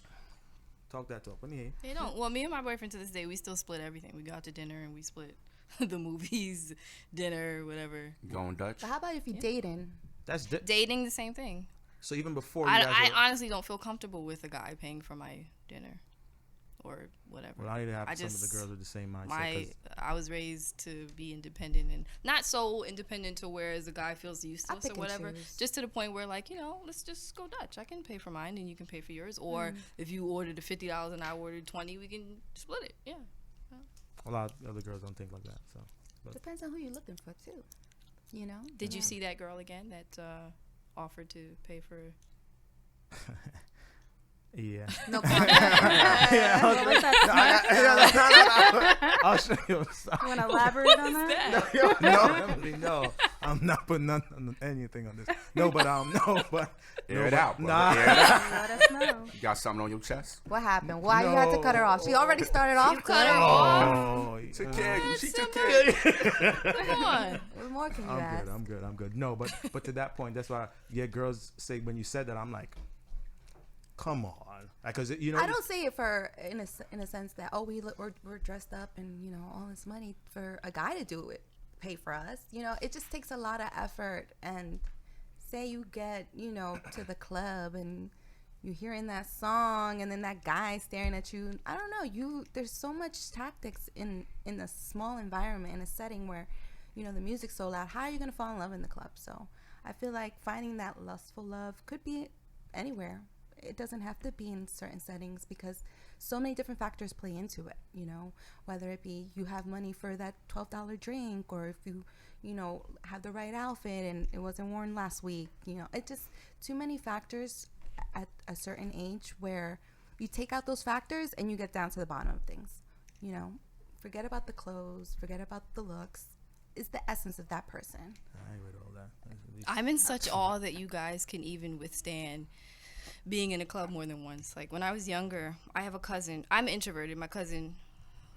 Talk that talk. Let me hear. They don't. Well, me and my boyfriend to this day, we still split everything. We go out to dinner and we split the movies, dinner, whatever. Going Dutch. But how about if you dating? That's Dating, the same thing. so even before you I guys were, honestly don't feel comfortable with a guy paying for my dinner or whatever. well, I need to have I some of just- the girls with the same mindset. 'Cause I was raised to be independent and not so independent to where as a guy feels I useless pick or and whatever. choose. Just to the point where like, let's just go Dutch. I can pay for mine and you can pay for yours. Or if you ordered the $50 and I ordered 20, we can split it. Yeah. a lot of other girls don't think like that. So Depends on who you're looking for too. You know. Did you Yeah. see that girl again that offered to pay for? yeah. No. Yeah, I was What was that smell? I'll show you. I'm sorry. You want to elaborate on that? No, Emily, no. I'm not putting anything on this. No, but Air it out, bro. Nah. Air it out. Let us know. You got something on your chest? What happened? Why you had to cut her off? She already started off cut her good. off. Oh, Took care of you. She took care of you. Come on. What more can you ask? I'm good. No, but to that point, that's why girls say when you said that, I'm like, come on, because I don't say it for in a sense that we're dressed up and all this money for a guy to do it, pay for us. It just takes a lot of effort. And say you get to the club and you're hearing that song and then that guy staring at you. I don't know. There's so much tactics in a small environment, in a setting where the music's so loud. How are you gonna fall in love in the club? So I feel like finding that lustful love could be anywhere. It doesn't have to be in certain settings because so many different factors play into it, whether it be you have money for that $12 drink or if you have the right outfit and it wasn't worn last week, it just too many factors at a certain age where you take out those factors and you get down to the bottom of things, forget about the clothes, forget about the looks. It's the essence of that person. I ain't with all that. I'm in such awe that you guys can even withstand being in a club more than once. Like when I was younger, I have a cousin. I'm introverted. My cousin,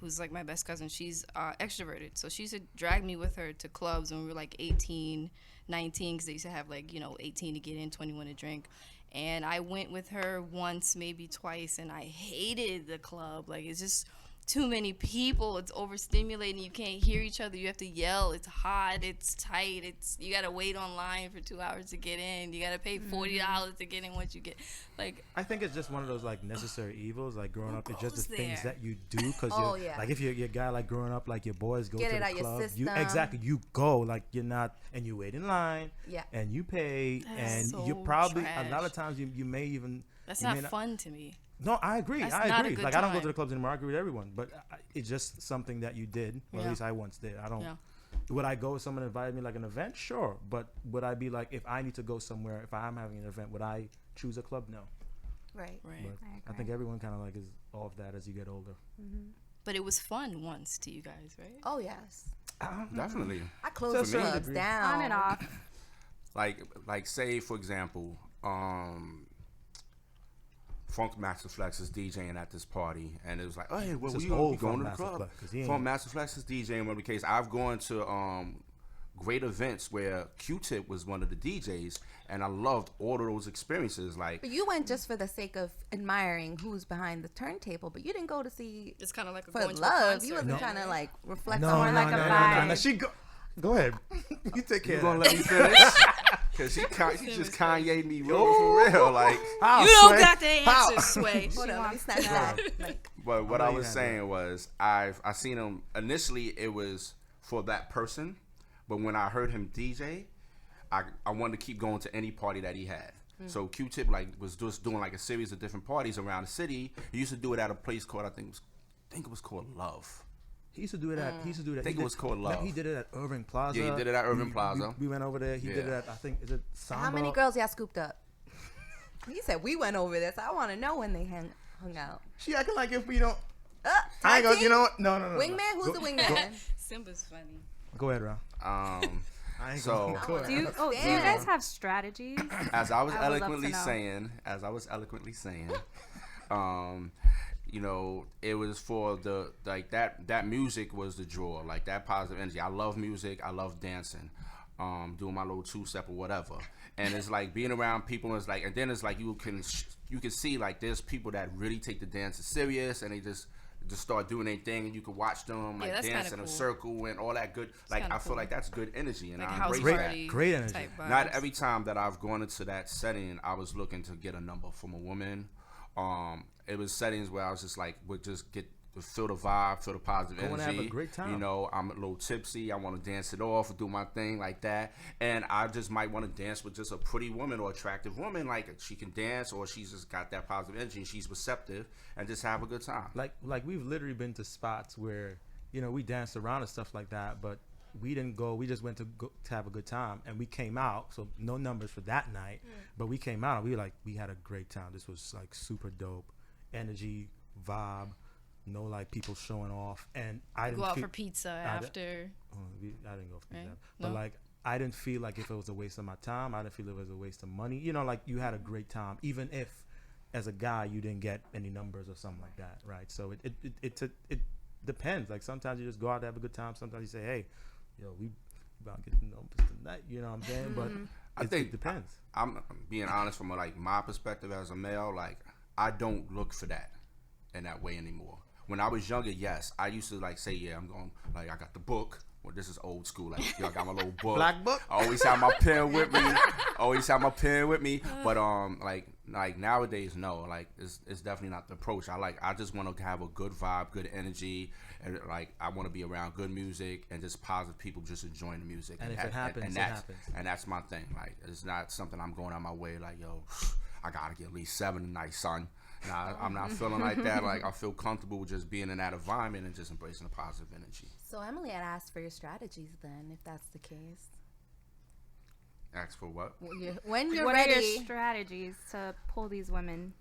who's like my best cousin, she's extroverted. So she used to drag me with her to clubs when we were like 18, 19, because they used to have like 18 to get in, 21 to drink. And I went with her once, maybe twice, and I hated the club. Like it's just too many people. It's overstimulating. You can't hear each other. You have to yell. It's hot. It's tight. You gotta wait online for 2 hours to get in. You gotta pay $40 to get in once you get. Like I think it's just one of those like necessary evils. Like growing Who up, it's just goes the things there? that you do because yeah. like if you're a guy like growing up, like your boys go Get to it the out your club. system. Exactly, you go like you're not, and you wait in line. Yeah. And you pay, That and is you're so probably a lot trash. of times you may even. that's you not may fun to me. No, I agree. That's I not a agree. good Like I don't go time. to the clubs anymore. I agree with everyone, but it's just something that you did. Or at Yeah. least I once did. I don't. Yeah. Would I go if someone invited me like an event? Sure, but would I be like if I need to go somewhere? If I'm having an event, would I choose a club? No. Right. Right. But I agree. think everyone kind of like is off that as you get older. But it was fun once to you guys, right? Oh yes. Definitely. I close To a the certain clubs degree. down. On and off. Like say for example, Funk Master Flex is DJing at this party, and it was like, oh, hey, well, This we is old going Funk to the Master club. Flex, 'cause he ain't- Funk Master Flex is DJing. Whatever the case, I've gone to great events where Q-Tip was one of the DJs, and I loved all of those experiences. Like, But you went just for the sake of admiring who's behind the turntable, but you didn't go to see It's kind of like a for going to a love. concert. You wasn't trying to like reflect No, on no, like no, a no, vibe. no. She go ahead. You take care. you of gonna that. let me finish? Because he just Kanye me real for real. Like, How, You don't Sway? got the How? answer, Sway. Hold on, let me snatch that. Like, but what know I you was had saying was I seen him initially. It was for that person, but when I heard him DJ, I wanted to keep going to any party that he had. So Q-Tip was just doing like a series of different parties around the city. He used to do it at a place called I think it was called Love. He used to do it at. He used to do that. I think he it was called Love. He did it at Irving Plaza. Yeah, he did it at Irving Plaza. We went over there. He did it Yeah. at. I think is it Samba? how many girls y'all scooped up? He said we went over this. I want to know when they hung out. She acting like if we don't. I ain't Tag gonna. team? You know what? No. Wingman? Who's the wingman? Simba's funny. Go ahead, Ron. I ain't So- gonna. Go ahead. Do you guys have strategies? As I was I would love eloquently to know. saying, you know, it was for the like that music was the draw, like that positive energy. I love music. I love dancing, doing my little two-step or whatever. And it's like being around people. And it's like, and then it's like you can see like there's people that really take the dance serious, and they just start doing their thing, and you can watch them like that's dance kinda in a cool. circle and all that good. Like kinda I feel cool. like that's good energy, and Like I house embrace party that. Great energy. type Not vibes. every time that I've gone into that setting, I was looking to get a number from a woman. It was settings where I was just like, would just feel the vibe, feel the positive Go and energy. have a great time. You know, I'm a little tipsy. I want to dance it off or do my thing like that. And I just might want to dance with just a pretty woman or attractive woman. Like she can dance, or she's just got that positive energy and she's receptive, and just have a good time. Like we've literally been to spots where, you know, we danced around and stuff like that, but we didn't go. We just went to have a good time, and we came out. So no numbers for that night, but we came out and we were like, we had a great time. This was like super dope, energy, vibe, no like people showing off, and I didn't Go out feel, for pizza I d- after. I didn't go for Right? that, but No? like I didn't feel like if it was a waste of my time. I didn't feel it was a waste of money. You know, like you had a great time, even if as a guy you didn't get any numbers or something like that, right? So it depends. Like sometimes you just go out to have a good time. Sometimes you say, hey, yo, we about to get the numbers tonight. You know what I'm saying? But I think it depends. I'm being honest from like my perspective as a male. Like I don't look for that in that way anymore. When I was younger, yes, I used to like say, yeah, I'm going, like I got the book. Well, this is old school. Like, yo, I got my little book. Black book? I always have my pen with me. But like nowadays, no. Like it's definitely not the approach. I just want to have a good vibe, good energy, and like I want to be around good music and just positive people just enjoying the music. And if it happens, it happens. And that's my thing. Like it's not something I'm going out my way. Like yo, I gotta get at least 7 tonight, son. Nah, I'm not feeling like that. Like I feel comfortable with just being in that environment and just embracing the positive energy. So Emily had asked for your strategies then, if that's the case. Ask for what? When you're What are your ready. strategies to pull these women?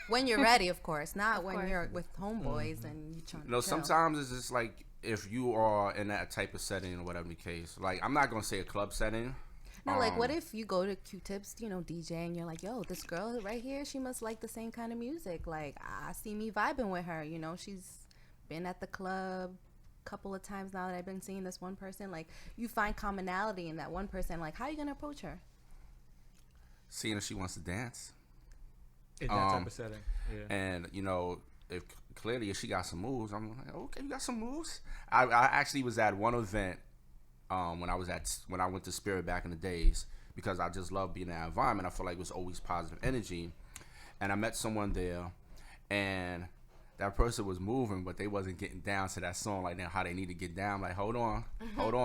When you're ready, of course, not Of when course. you're with homeboys and you trying to You know, chill. sometimes it's just like if you are in that type of setting or whatever the case. Like I'm not gonna say a club setting. No, like what if you go to Q-Tips, you know, DJ, and you're like, yo, this girl right here, she must like the same kind of music. Like, I see me vibing with her. You know, she's been at the club a couple of times now that I've been seeing this one person. Like, you find commonality in that one person. Like, how are you going to approach her? seeing if she wants to dance, In that type of setting. Yeah. and you know, if clearly if she got some moves, I'm like, okay, you got some moves. I actually was at one event when I went to Spirit back in the days, because I just love being in that environment. I feel like it was always positive energy, and I met someone there, and that person was moving, but they wasn't getting down to that song like now how they need to get down. Like, hold on,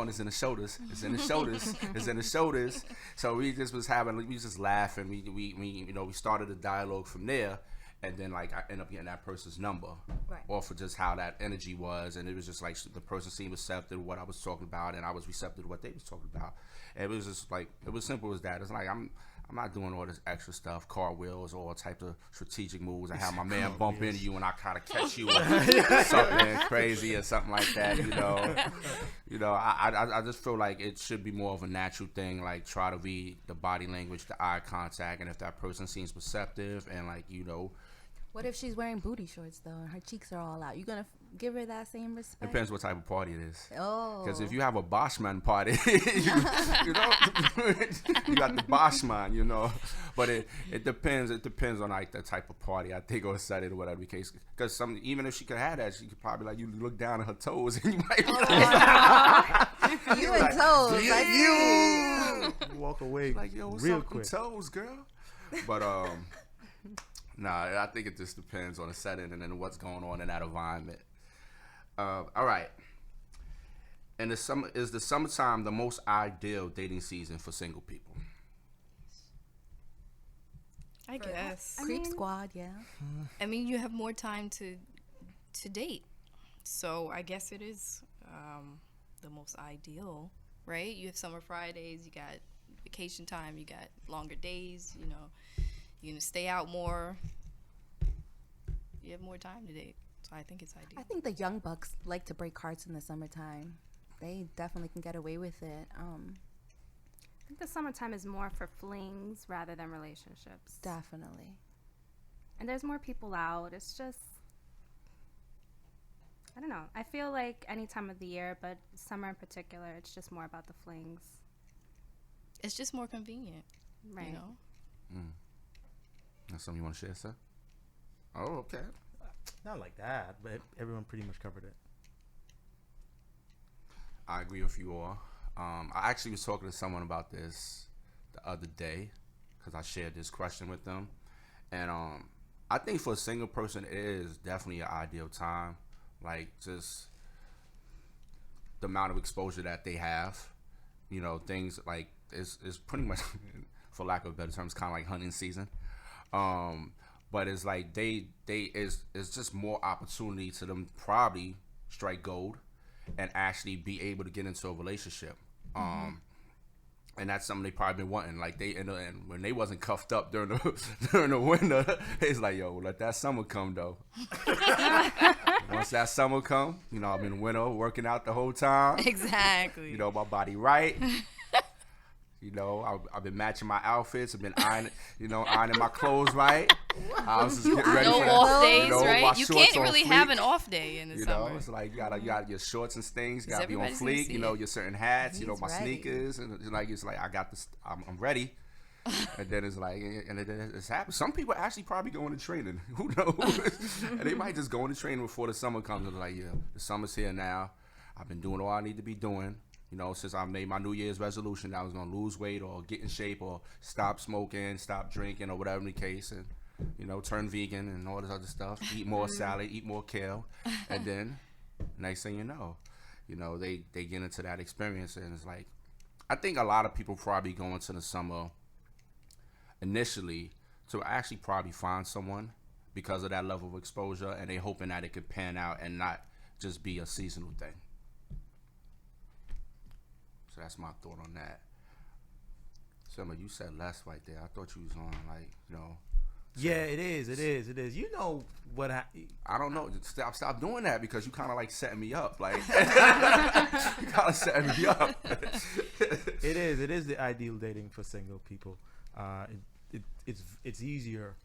it's in the shoulders, it's in the shoulders, it's in the shoulders. So we just was just laughing. We you know, we started a dialogue from there, and then like I ended up getting that person's number, Right. off of just how that energy was, and it was just like the person seemed receptive to what I was talking about, and I was receptive to what they was talking about. And it was just like, it was simple as that. It's like I'm not doing all this extra stuff, cartwheels, all types of strategic moves. I have my man bump into you and I kind of catch you or something crazy or something like that. You know, I just feel like it should be more of a natural thing. Like try to read the body language, the eye contact, and if that person seems receptive and like, you know, What if she's wearing booty shorts, though, and her cheeks are all out? You going to give her that same respect? depends what type of party it is. Oh. Because if you have a Boschman party, you know, you got the Boschman, you know. But it depends. It depends on like the type of party, I think, or setting or whatever the case. Because even if she could have that, she could probably like you look down at her toes and you might. You and toes. I see. You walk away Like, yo, what's real up quick. with toes, girl? But nah, I think it just depends on the setting and then what's going on in that environment. All right. And is the summertime the most ideal dating season for single people? I guess. Creep squad, yeah. I mean, you have more time to date, so I guess it is the most ideal, right? You have summer Fridays, you got vacation time, you got longer days. You know, You can stay out more. You have more time to date. So I think it's ideal. I think the young bucks like to break hearts in the summertime. They definitely can get away with it. I think the summertime is more for flings rather than relationships. Definitely. And there's more people out. It's just, I don't know. I feel like any time of the year, but summer in particular, it's just more about the flings. It's just more convenient. Right. You know? That's something you want to share, sir? Oh, okay. Not like that, but everyone pretty much covered it. I agree with you all. I actually was talking to someone about this the other day because I shared this question with them. And I think for a single person, it is definitely an ideal time. Like, just the amount of exposure that they have. You know, things like, it's pretty much, for lack of a better term, it's kind of like hunting season. But it's like it's just more opportunity to them probably strike gold and actually be able to get into a relationship. And that's something they probably been wanting. Like and when they wasn't cuffed up during the winter, it's like, yo, let that summer come though. Once that summer come, you know, I'm in winter working out the whole time. Exactly. You know, my body right. You know, I've been matching my outfits. I've been ironing my clothes right. I was just getting ready No for off that. days, You know, my right? You shorts can't on really fleek. have an off day in the You summer. know, it's like you got your shorts and things. Got to be on everybody's gonna fleek. see You know, it. your certain hats. You know, He's my ready. sneakers, and it's like I got this. I'm ready. And then it's like, and it's happened. Some people actually probably go into training. Who knows? And they might just go into training before the summer comes. And they're like, yeah, the summer's here now. I've been doing all I need to be doing. You know, since I made my New Year's resolution that I was going to lose weight or get in shape or stop smoking, stop drinking or whatever the case. And, you know, turn vegan and all this other stuff. Eat more salad, eat more kale. And then next thing you know, they get into that experience. And it's like, I think a lot of people probably go into the summer initially to actually probably find someone because of that level of exposure. And they hoping that it could pan out and not just be a seasonal thing. So that's my thought on that. Selma, you said less right there. I thought you was on, like, you know. Yeah, it is. You know what I don't know. Stop doing that because you kind of like setting me up. Like, you kind of setting me up. It is the ideal dating for single people. It's easier.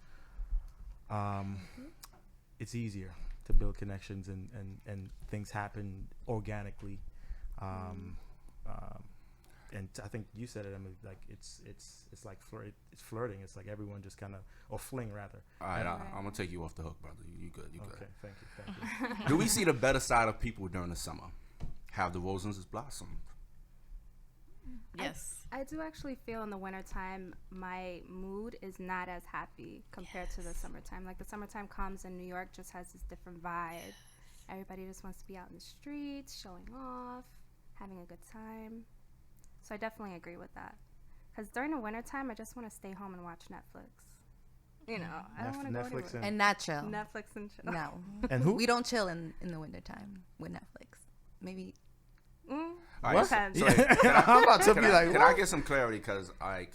It's easier to build connections and things happen organically. And I think you said it. I mean, like it's like it's flirting. It's like everyone just kind of, or fling rather. All right, I'm gonna take you off the hook, brother. You good? You Okay, good? thank you. Do we see the better side of people during the summer? Have the roses blossomed? Yes. I do actually feel in the wintertime my mood is not as happy compared to the summertime. Like the summertime comes and New York just has this different vibe. Everybody just wants to be out in the streets, showing off, having a good time. So I definitely agree with that. Because during the wintertime, I just want to stay home and watch Netflix. You know, I don't want to go Netflix anywhere. And not chill. Netflix and chill. No. And who? We don't chill in the wintertime with Netflix. Maybe. All right, What? Depends. I'm about to be like, can I what? get some clarity? Because I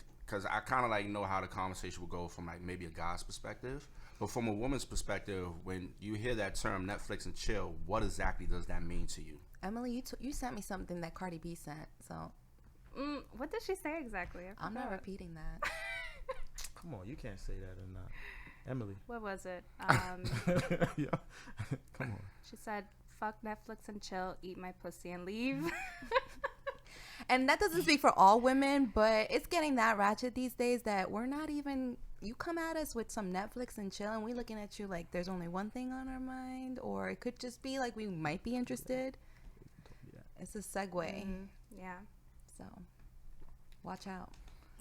kind of like know how the conversation will go from like maybe a guy's perspective, but from a woman's perspective, when you hear that term Netflix and chill, what exactly does that mean to you? Emily, you sent me something that Cardi B sent, so What did she say exactly? I I'm not forgot. repeating that. Come on, you can't say that and not Emily. What was it? Yeah, come on. She said, fuck Netflix and chill, eat my pussy and leave. And that doesn't speak for all women, but it's getting that ratchet these days that we're not even. You come at us with some Netflix and chill, and we looking at you like there's only one thing on our mind, or it could just be like we might be interested. It's a segue, Yeah. so watch out.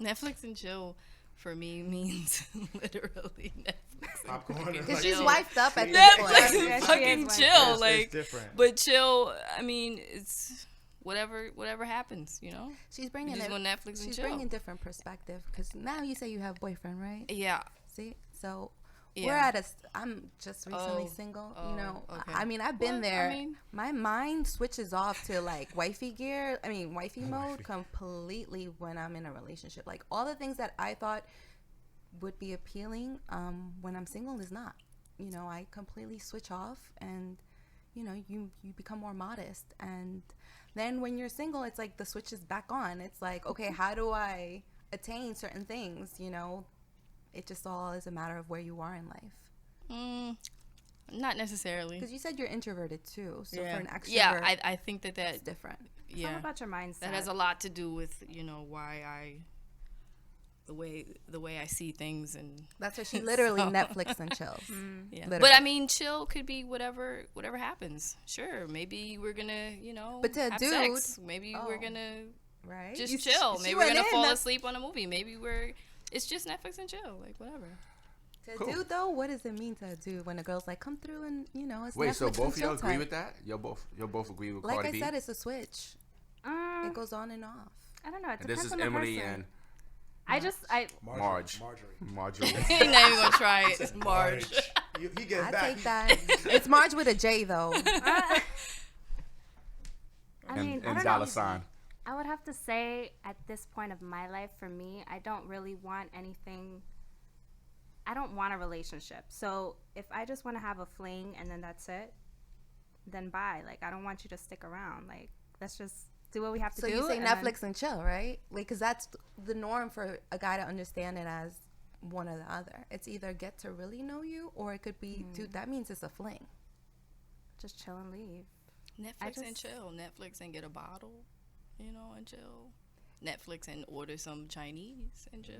Netflix and chill for me means literally Netflix. Popcorn. Because she's wifed up at this Netflix point. and Yeah, she fucking is chill, It's like. different. But chill, I mean, it's whatever happens, you know. She's bringing You just it. go Netflix and She's chill. bringing different perspective. Because now you say you have boyfriend, right? Yeah. See, so Yeah. we're at a. I'm just recently Oh, single. oh, you know, okay. I mean, I've been Well, there. I mean- My mind switches off to like wifey mode completely when I'm in a relationship. Like all the things that I thought would be appealing when I'm single is not. You know, I completely switch off, and you know, you become more modest. And then when you're single, it's like the switch is back on. It's like, okay, how do I attain certain things? You know, it just all is a matter of where you are in life. Not necessarily. Because you said you're introverted too, so for an extrovert, I think that it's different. It's all about your mindset. that has a lot to do with, you know, why the way I see things. And That's why she literally Netflix and chills. yeah. Literally. But I mean, chill could be whatever happens. Sure, maybe we're gonna, you know, But to a have dude, sex. Maybe we're oh. gonna Right? just You- chill. she Maybe we're went gonna in, fall that's- asleep on a movie. Maybe it's just Netflix and chill, like whatever. To Cool. a dude though, what does it mean to a dude when a girl's like, come through and, you know, it's Wait, Netflix so both and of y'all chill agree time. with that? You'll both agree with Like Cardi I B? said, it's a switch. It goes on and off. I don't know. It And depends this is on the Emily person. and Marjorie. Marjorie. Ain't not even gonna try it. Marge. He gets I back. take that. It's Marge with a J though. I mean, I and don't dollar know. sign. I would have to say at this point of my life, for me, I don't really want anything. I don't want a relationship. So if I just want to have a fling and then that's it, then bye. Like, I don't want you to stick around. Like, let's just do what we have to So do. you say and then- Netflix and chill, right? Like, because that's the norm for a guy to understand it as one or the other. It's either get to really know you, or it could be, dude, that means it's a fling. just chill and leave. Netflix and just- chill. Netflix and get a bottle, you know, and chill. Netflix and order some Chinese and chill.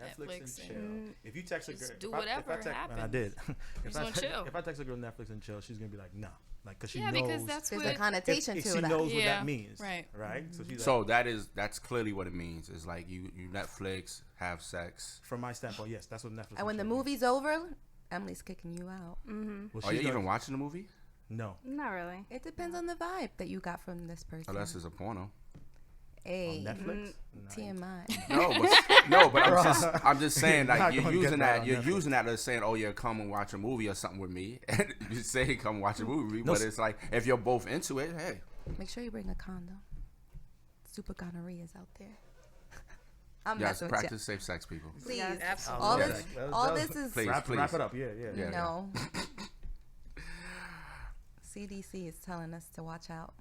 Netflix and chill. Mm. If you text a Just girl, do if I whatever text, and I happens. did. just gonna chill. If I text a girl Netflix and chill, she's gonna be like, no, like, cause she Yeah, knows. because that's There's what. a connotation if to she that. knows what Yeah, that means, right. Right. So she's So like, that's clearly what it means. It's like you Netflix, have sex. from my standpoint, yes, that's what Netflix. And when the chill means. movie's over, Emily's kicking you out. Well, Are she's you gonna- even watching the movie? No. Not really. It depends on the vibe that you got from this person. Unless it's a porno. Hey, On Netflix. TMI. But I'm just saying, You're like, not you're gonna get using that that, on you're Netflix. using that as saying, oh yeah, come and watch a movie or something with me, and you say come watch a movie, No, but it's like if you're both into it, hey, Make sure you bring a condom. Super gonorrhea is out there. I'm yes, messing with you. practice safe sex, people. Please. Absolutely. All Yeah, this, that all was- this is, Please. Wrap it up. Yeah. Yeah. no. CDC is telling us to watch out.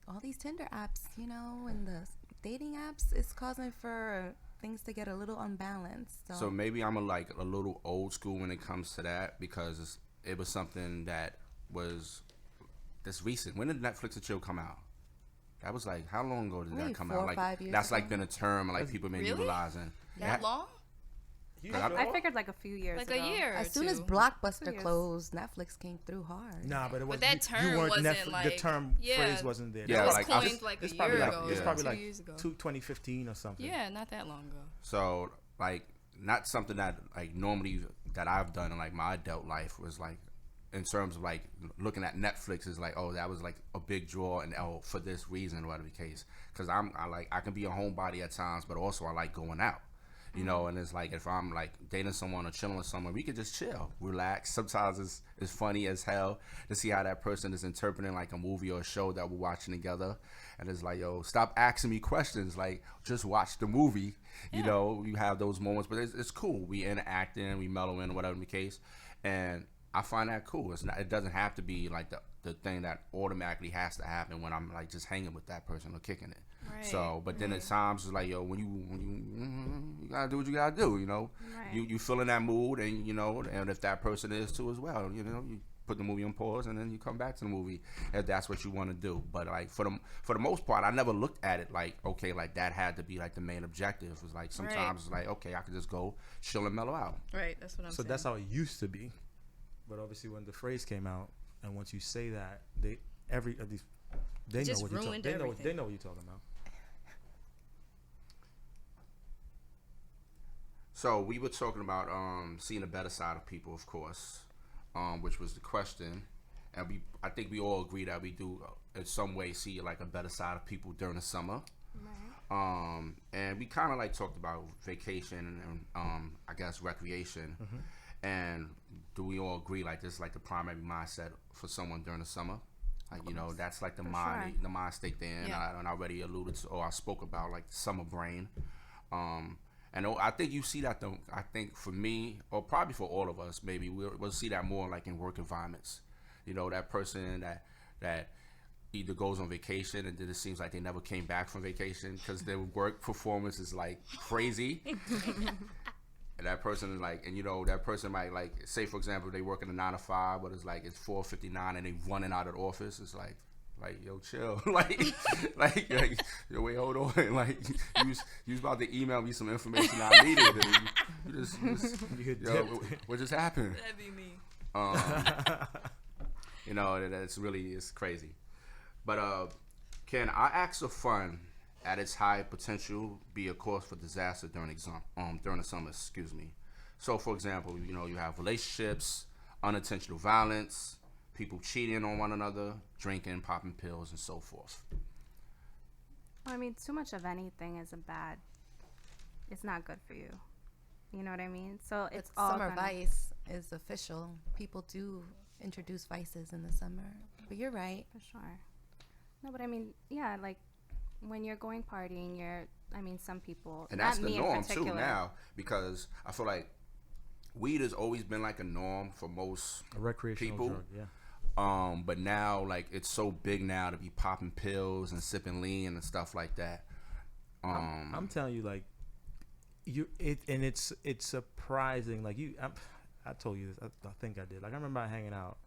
All these Tinder apps, you know, and the dating apps is causing for things to get a little unbalanced. So maybe I'm a little old school when it comes to that because it was something that was this recent. When did Netflix and chill come out? That was like, how long ago did Maybe that come 4 out? or Like 5 years that's ago. like been a term like people been Really? utilizing. That long? You I- sure? I figured like a few years Like ago. a year. as or soon as two. Blockbuster 2 years. closed, Netflix came through hard. Nah, but it was. that you term weren't wasn't the like- term yeah. phrase wasn't there. Yeah, It was like, coined like a it's probably year like, ago. It's yeah. probably 2 like years ago. 2015 or something. Yeah, not that long ago. So like not something that like normally that I've done in like my adult life was like in terms of like looking at Netflix is like, oh, that was like a big draw and oh for this reason or whatever the case. Because I can be a homebody at times, but also I like going out. You know, and it's like if I'm like dating someone or chilling with someone, we could just chill, relax. Sometimes it's funny as hell to see how that person is interpreting like a movie or a show that we're watching together. And it's like, yo, stop asking me questions. Like, just watch the movie. You know, you have those moments, but it's cool. We interacting, we mellow in, whatever the case. And I find that cool. It doesn't have to be like the thing that automatically has to happen when I'm like just hanging with that person or kicking it. Right. So, but then at times it's like, yo, when you gotta do what you gotta do, you know. Right. You feel in that mood, and you know, and if that person is too as well, you know, you put the movie on pause and then you come back to the movie if that's what you want to do. But like for the most part, I never looked at it like okay, like that had to be like the main objective. It was like sometimes it's like okay, I could just go chill and mellow out. Right, that's what I'm So saying. that's how it used to be, but obviously when the phrase came out, and once you say that, they know just what you're talking. ruined They know everything. what you're talking about. So we were talking about seeing a better side of people, of course, which was the question, and I think we all agree that we do in some way see like a better side of people during the summer. And we kind of like talked about vacation and I guess recreation. And do we all agree like this is like the primary mindset for someone during the summer? Like you know that's like the mind state there, and Yeah. I already alluded to or I spoke about like the summer brain. And I think you see that though. I think for me, or probably for all of us, maybe we'll see that more like in work environments. You know, that person that either goes on vacation and then it seems like they never came back from vacation because their work performance is like crazy. And that person is like, and you know, that person might like, say for example, they work in a 9 to 5, but it's like it's 4:59 and they running out of the office. It's like yo, chill, like yo, wait, hold on, like you was about to email me some information I needed, and you just yo, what just happened? That'd be me. You know, it's crazy. But can our acts of fun at its high potential be a cause for disaster during the summer? Excuse me. So, for example, you know, you have relationships, unintentional violence, people cheating on one another, drinking, popping pills, and so forth. I mean, too much of anything is it's not good for you. You know what I mean? So it's all summer vice is official. People do introduce vices in the summer, but you're right. For sure. No, but I mean, yeah, like when you're going partying, some people, and that's not the me norm in particular. too now, because I feel like weed has always been like a norm for most A recreational people. drug, yeah. But now, like, it's so big now to be popping pills and sipping lean and stuff like that. I'm telling you, like, it's surprising. Like I told you this. I think I did. Like, I remember hanging out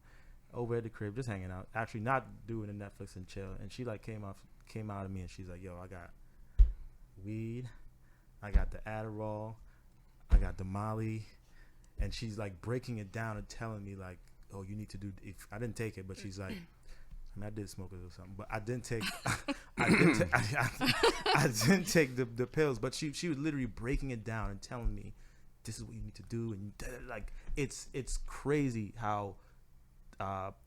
over at the crib, just hanging out, actually not doing the Netflix and chill. And she like came out of me and she's like, "Yo, I got weed, I got the Adderall, I got the Molly," and she's like breaking it down and telling me like, "Oh, you need to do." If I didn't take it, but she's like, I mean, I did smoke it or something, but I didn't take. I didn't take the pills, but she was literally breaking it down and telling me, "This is what you need to do," and like it's crazy how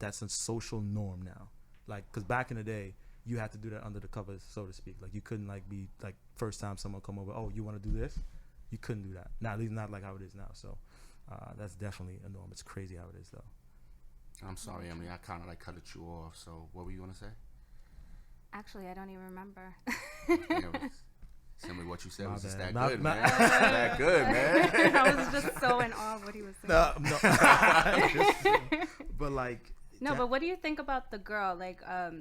that's a social norm now. Like, because back in the day, you had to do that under the covers, so to speak. Like, you couldn't like be like first time someone come over, "Oh, you want to do this?" You couldn't do that. Now, at least not like how it is now. So that's definitely a norm. It's crazy how it is though. I'm sorry, Emily. I kind of like cut you off. So, what were you gonna say? Actually, I don't even remember. Tell me what you said. My Was just bad. that good, man? That good, man. I was just so in awe of what he was saying. No. But like. No, but what do you think about the girl? Like, are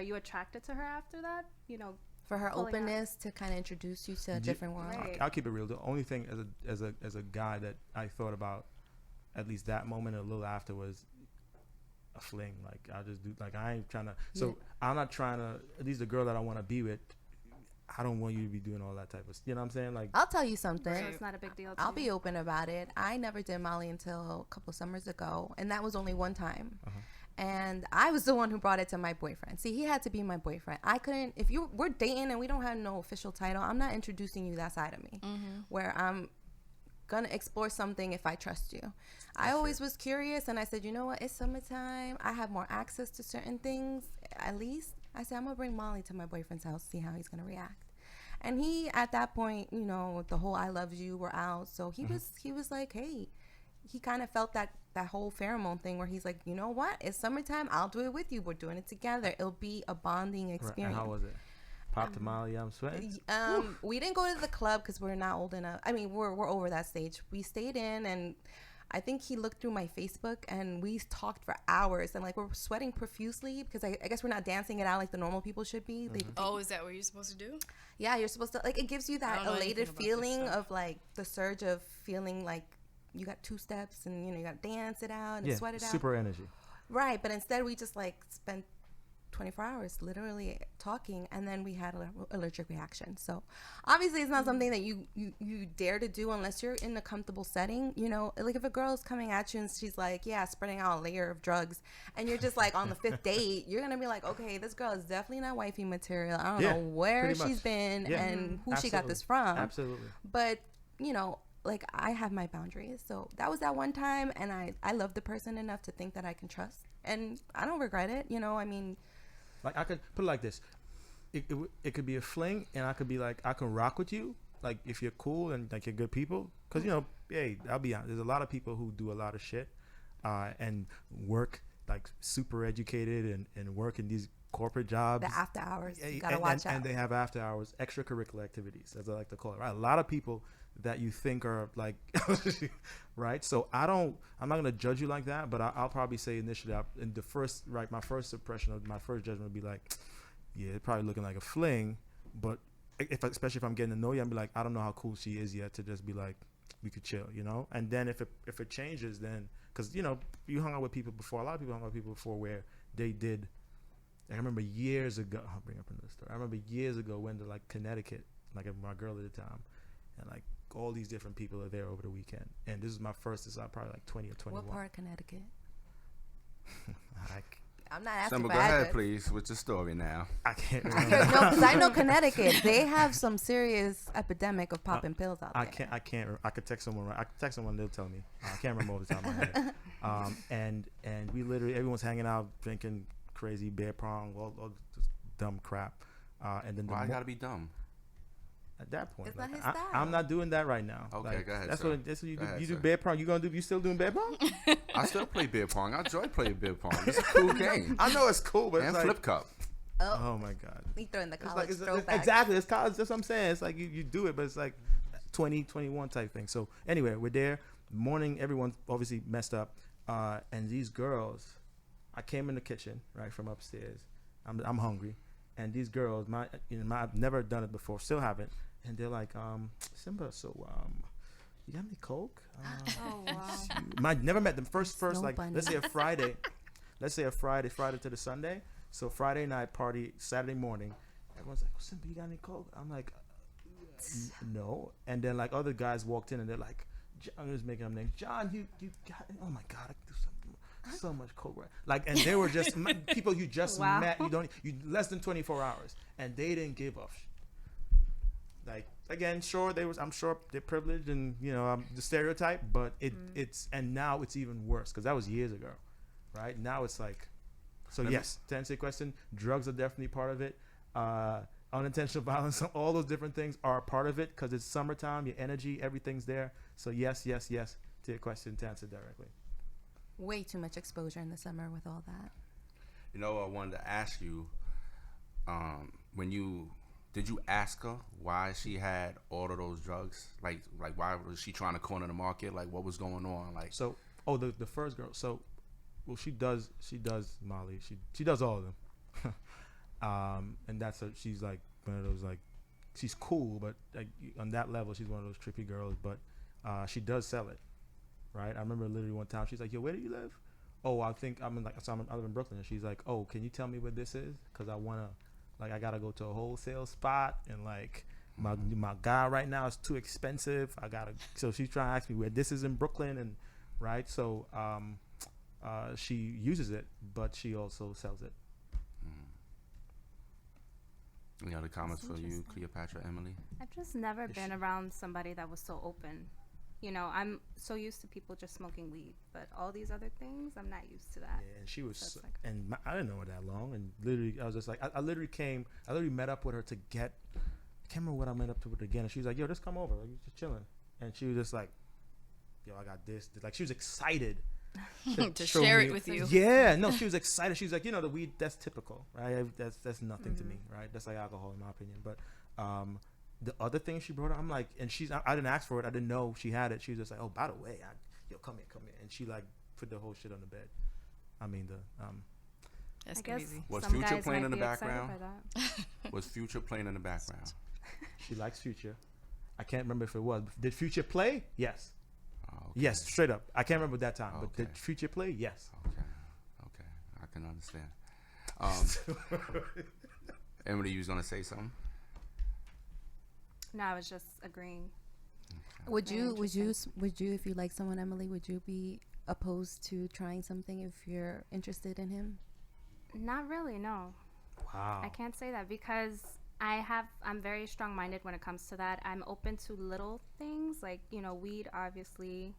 you attracted to her after that? You know, For her pulling openness to kind of introduce you to a different world. Right. I'll keep it real. The only thing as a guy that I thought about, at least that moment a little after, was a fling. Like, I'll just do, like, I ain't trying to. So I'm not trying to. At least the girl that I want to be with, I don't want you to be doing all that type of. You know what I'm saying? Like, I'll tell you something. So it's not a big deal. I'll be open about it. I never did Molly until a couple summers ago, and that was only one time. And I was the one who brought it to my boyfriend. See, he had to be my boyfriend. I couldn't. If we're dating and we don't have no official title, I'm not introducing you that side of me, where I'm gonna explore something if I trust you. I always was curious, and I said, you know what? It's summertime. I have more access to certain things. At least I said, I'm gonna bring Molly to my boyfriend's house, see how he's gonna react. And he, at that point, you know, the whole "I love you" were out, so he was like, hey, he kind of felt that whole pheromone thing where he's like, you know what? It's summertime. I'll do it with you. We're doing it together. It'll be a bonding experience. and how was it? Pop to Molly, I'm sweating. We didn't go to the club because we're not old enough. I mean, we're over that stage. We stayed in, and I think he looked through my Facebook, and we talked for hours, and like we're sweating profusely because I guess we're not dancing it out like the normal people should be. Is that what you're supposed to do? Yeah, you're supposed to, like, it gives you that elated feeling of like the surge of feeling like you got 2 steps and, you know, you got to dance it out and sweat it out. Super energy. Right, but instead we just like spent 24 hours literally talking, and then we had an allergic reaction. So obviously it's not something that you dare to do unless you're in a comfortable setting. You know, like if a girl's coming at you and she's like, yeah, spreading out a layer of drugs, and you're just like on the 5th date, you're gonna be like, okay, this girl is definitely not wifey material. I don't know where she's been and who she got this from. Absolutely. But, you know, like, I have my boundaries. So that was that one time, and I love the person enough to think that I can trust, and I don't regret it. You know, I mean, like, I could put it like this: it could be a fling, and I could be like, I can rock with you, like, if you're cool and like you're good people. Because, you know, hey, I'll be honest, there's a lot of people who do a lot of shit and work like super educated and work in these corporate jobs. The after hours. Yeah, You gotta watch out. And they have after hours extracurricular activities, as I like to call it. Right, a lot of people that you think are like, right. So I'm not gonna judge you like that, but I'll probably say initially, in the first, right, my first impression of my first judgment would be like, yeah, it's probably looking like a fling, but especially if I'm getting to know you, I'd be like, I don't know how cool she is yet to just be like, we could chill, you know. And then if it changes, then because you know you hung out with people before, a lot of people hung out with people before where they did. I remember years ago. I'll bring up another story. I remember years ago went to like Connecticut, like my girl at the time, and like all these different people are there over the weekend. And this is my first. This is probably like 20 or 21. What part of Connecticut? I, I'm not asking Summer, for go ahead, address. please, with your story now. I can't No, remember. because I know Connecticut. They have some serious epidemic of popping pills out there. I can't. I could text someone. I could text someone. They'll tell me. I can't remember all the time in my head. And we literally everyone's hanging out drinking crazy beer pong, all just dumb crap. And then Why I gotta be dumb? at that point, It's like, not his I'm style. not doing that right now. Okay, Like, go ahead, That's sir. what you Go do. ahead, You do sir. beer pong. You still doing beer pong? I still play beer pong. I enjoy playing beer pong. It's a cool game. I know it's cool, but And it's like, flip cup. oh my god. We throw in the It's college like it's throwback. exactly. It's college. That's what I'm saying. It's like you do it, but it's like 20, 21 type thing. So anyway, we're there. Morning, everyone's obviously messed up, and these girls. I came in the kitchen right from upstairs. I'm hungry, and these girls, I've never done it before, still haven't, and they're like, Simba, so you got any Coke? Oh wow. Never met them. First Snow like bunny. let's say a Friday to the Sunday. So Friday night party, Saturday morning, everyone's like, Simba, you got any Coke? I'm like, no. And then like other guys walked in and they're like, I'm just making up names. John, you got it? Oh my God, I do so much Coke, right? Like, and they were just people you just Wow. met. You less than 24 hours, and they didn't give a. Like again, sure I'm sure they're privileged and the stereotype, but it's and now it's even worse because that was years ago, right? Now it's like, so yes, to answer your question, drugs are definitely part of it. Unintentional violence, all those different things are a part of it because it's summertime, your energy, everything's there. So yes to your question to answer directly. Way too much exposure in the summer with all that. I wanted to ask you, did you ask her why she had all of those drugs? Like why was she trying to corner the market? Like what was going on? Like So, the first girl. So, well, she does Molly. She does all of them. And that's she's like one of those like, she's cool, but like on that level, she's one of those trippy girls. But she does sell it, right? I remember literally one time she's like, "Yo, where do you live?" Oh, I think I live in Brooklyn. And she's like, "Oh, can you tell me where this is? Because I gotta go to a wholesale spot and like my guy right now is too expensive. So she's trying to ask me where this is in Brooklyn and right. So she uses it, but she also sells it. any other comments That's for you, interesting. Cleopatra, Emily? I've just never been around somebody that was so open. I'm so used to people just smoking weed, but all these other things, I'm not used to that. Yeah, and she was, So it's like- and I didn't know her that long, and literally, I was just like, I literally met up with her to get, I can't remember what I met up to with again, and she was like, "Yo, just come over, like, just chilling," and she was just like, "Yo, I got this," like she was excited To show share me- it with you. Yeah, no, she was excited. She was like, the weed, that's typical, right? That's nothing to me, right? That's like alcohol in my opinion, but the other thing she brought up, I'm like, and I didn't ask for it. I didn't know she had it. She was just like, "Oh, by the way, come here," and she like put the whole shit on the bed. I mean That's I guess crazy. Was some Future guys playing might in the be excited background? by that. Was Future playing in the background? she likes Future. I can't remember if it was. Did Future play? Yes. Oh, okay. Yes, straight up. I can't remember that time, but Okay. did Future play? Yes. Okay, I can understand. Emily, you was gonna say something? No, I was just agreeing. Would Very you, if you like someone, Emily, would you be opposed to trying something if you're interested in him? Not really, no. Wow. I can't say that because I'm very strong-minded when it comes to that. I'm open to little things like, weed, obviously,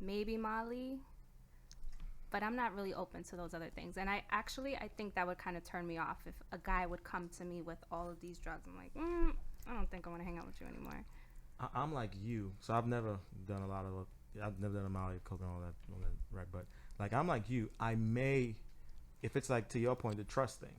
maybe Molly, but I'm not really open to those other things. And I think that would kind of turn me off if a guy would come to me with all of these drugs. I'm like, I don't think I want to hang out with you anymore. I'm like you, so I've never done I've never done a Molly, coke, and all that, right? But like I'm like you, I may, if it's like to your point, the trust thing,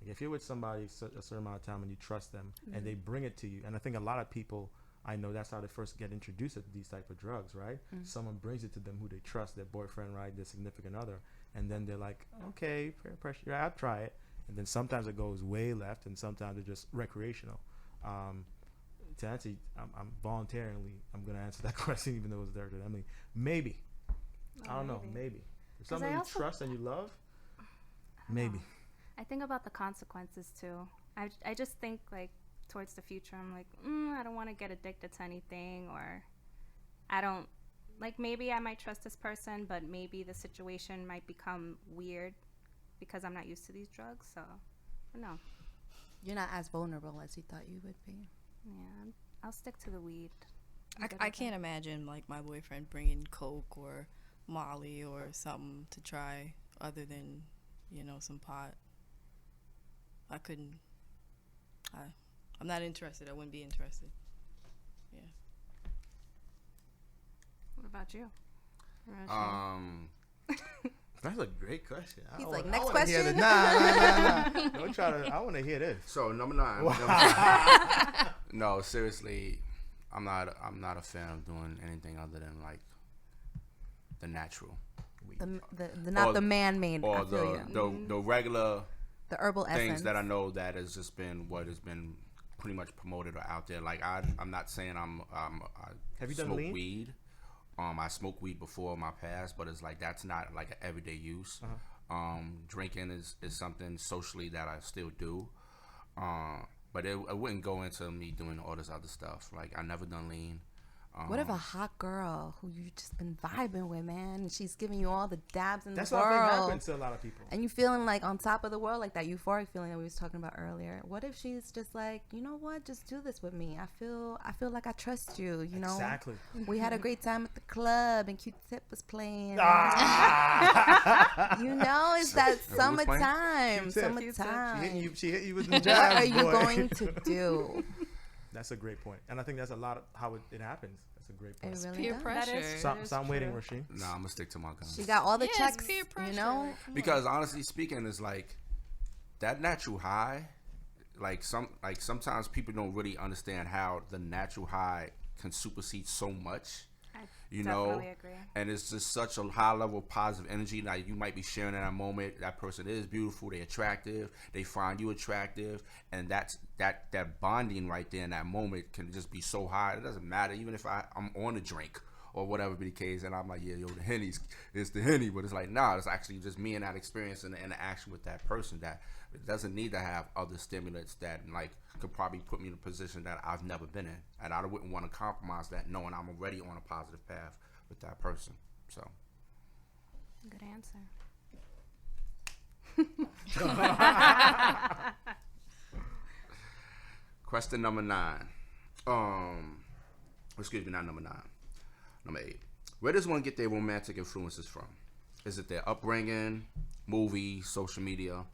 Like if you're with somebody a certain amount of time and you trust them and they bring it to you, and I think a lot of people, I know that's how they first get introduced to these type of drugs, right? Someone brings it to them who they trust, their boyfriend, right, their significant other, and then they're like, okay, peer pressure, yeah, I'll try it. And then sometimes it goes way left, and sometimes it's just recreational. To answer, I'm voluntarily, I'm going to answer that question, even though it was directed at Emily. Maybe. I don't know, maybe. If somebody you trust and you love, maybe. I think about the consequences too. I just think like towards the future. I'm like, I don't want to get addicted to anything, or I don't like. Maybe I might trust this person, but maybe the situation might become weird because I'm not used to these drugs. So, I don't know. You're not as vulnerable as you thought you would be. Yeah, I'll stick to the weed. I can't imagine like my boyfriend bringing coke or Molly or something to try other than, some pot. I couldn't. I'm not interested. I wouldn't be interested. Yeah. What about you? That's a great question. He's like, next question? Hear this. Nah. Don't try to. I want to hear this. So number 9. No, seriously, I'm not a fan of doing anything other than like the natural, the man-made, or the regular, the herbal things essence that I know that has just been what has been pretty much promoted or out there. Like I'm not saying I Have you done smoke lean? weed. I smoked weed before in my past, but it's like that's not like an everyday use. Drinking is something socially that I still do. But it wouldn't go into me doing all this other stuff. Like I never done lean. What if a hot girl who you just been vibing with, man, and she's giving you all the dabs in That's the what I think world, happens to a lot of people. and you feeling like on top of the world, like that euphoric feeling that we was talking about earlier? What if she's just like, you know what, just do this with me? I feel like I trust you. You know, Exactly. we had a great time at the club, and Q-Tip was playing. You know, it's that And who was playing? summertime. Q-Tip. Summertime. She hit you with the What jabs, are you boy. going to do? That's a great point, and I think that's a lot of how it happens. That's a great point. It really Peer does. pressure. So I'm waiting, Rasheed. Nah, I'm gonna stick to my guns. She got all the Yeah, it's checks, peer pressure. you know. Come on. Because honestly speaking, it's like that natural high. Like sometimes people don't really understand how the natural high can supersede so much. I You know, definitely agree. and it's just such a high level of positive energy. Like you might be sharing in that moment. That person is beautiful. They're attractive. They find you attractive, and that bonding right there in that moment can just be so high. It doesn't matter, even if I'm on a drink or whatever be the case, and I'm like, yeah, yo, it's the Henny, but it's like, nah, it's actually just me and that experience and the interaction with that person. That it doesn't need to have other stimulants that like could probably put me in a position that I've never been in, and I wouldn't want to compromise that, knowing I'm already on a positive path with that person. So Good answer. question number 9. Excuse me, not number 9. Number 8. Where does one get their romantic influences from? Is it their upbringing, movies, social media?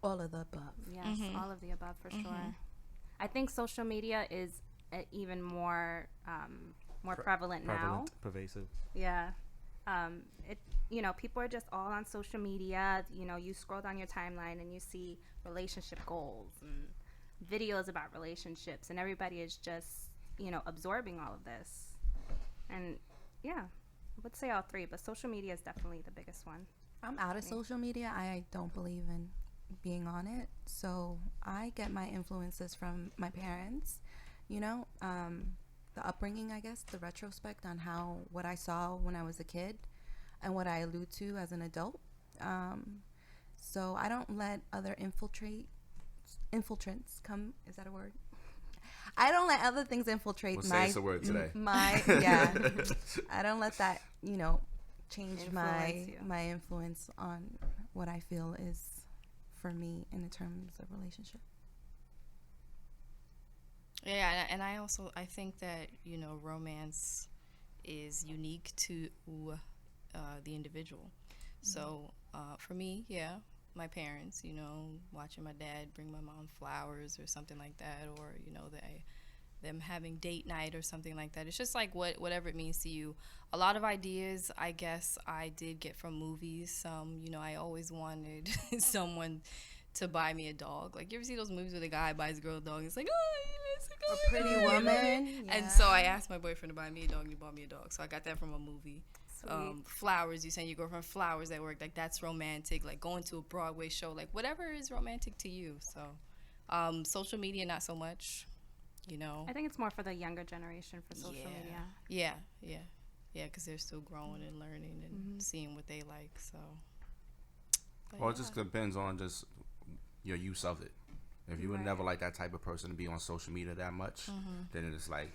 All of the above. Yes, all of the above for sure. I think social media is even more prevalent now. Pervasive. Yeah. People are just all on social media. You know, you scroll down your timeline and you see relationship goals and videos about relationships, and everybody is just, absorbing all of this. And yeah, I would say all three, but social media is definitely the biggest one. I'm out of social media. I don't believe in being on it. So I get my influences from my parents, the upbringing, I guess, the retrospect on what I saw when I was a kid and what I allude to as an adult. So I don't let other infiltrants come. Is that a word? I don't let other things infiltrate We'll say it's a word today. Yeah. I don't let that, change Influence you. my influence on what I feel is for me in the terms of relationship. Yeah, and I think that, romance is unique to the individual. So for me, yeah, my parents, watching my dad bring my mom flowers or something like that, or, them having date night or something like that. It's just like whatever it means to you. A lot of ideas, I guess, I did get from movies. I always wanted someone to buy me a dog. Like, you ever see those movies where the guy buys a girl a dog? It's like, oh, it's like, oh A my pretty God. woman. And Yeah. so I asked my boyfriend to buy me a dog, and he bought me a dog. So I got that from a movie. Sweet. Flowers, you send your girlfriend flowers at work. Like, that's romantic. Like, going to a Broadway show. Like, whatever is romantic to you. So social media, not so much, you know. I think it's more for the younger generation for social media. Yeah, because they're still growing and learning and seeing what they like. So, but Well, it just depends on just your use of it. If you were Right. never like that type of person to be on social media that much, then it's like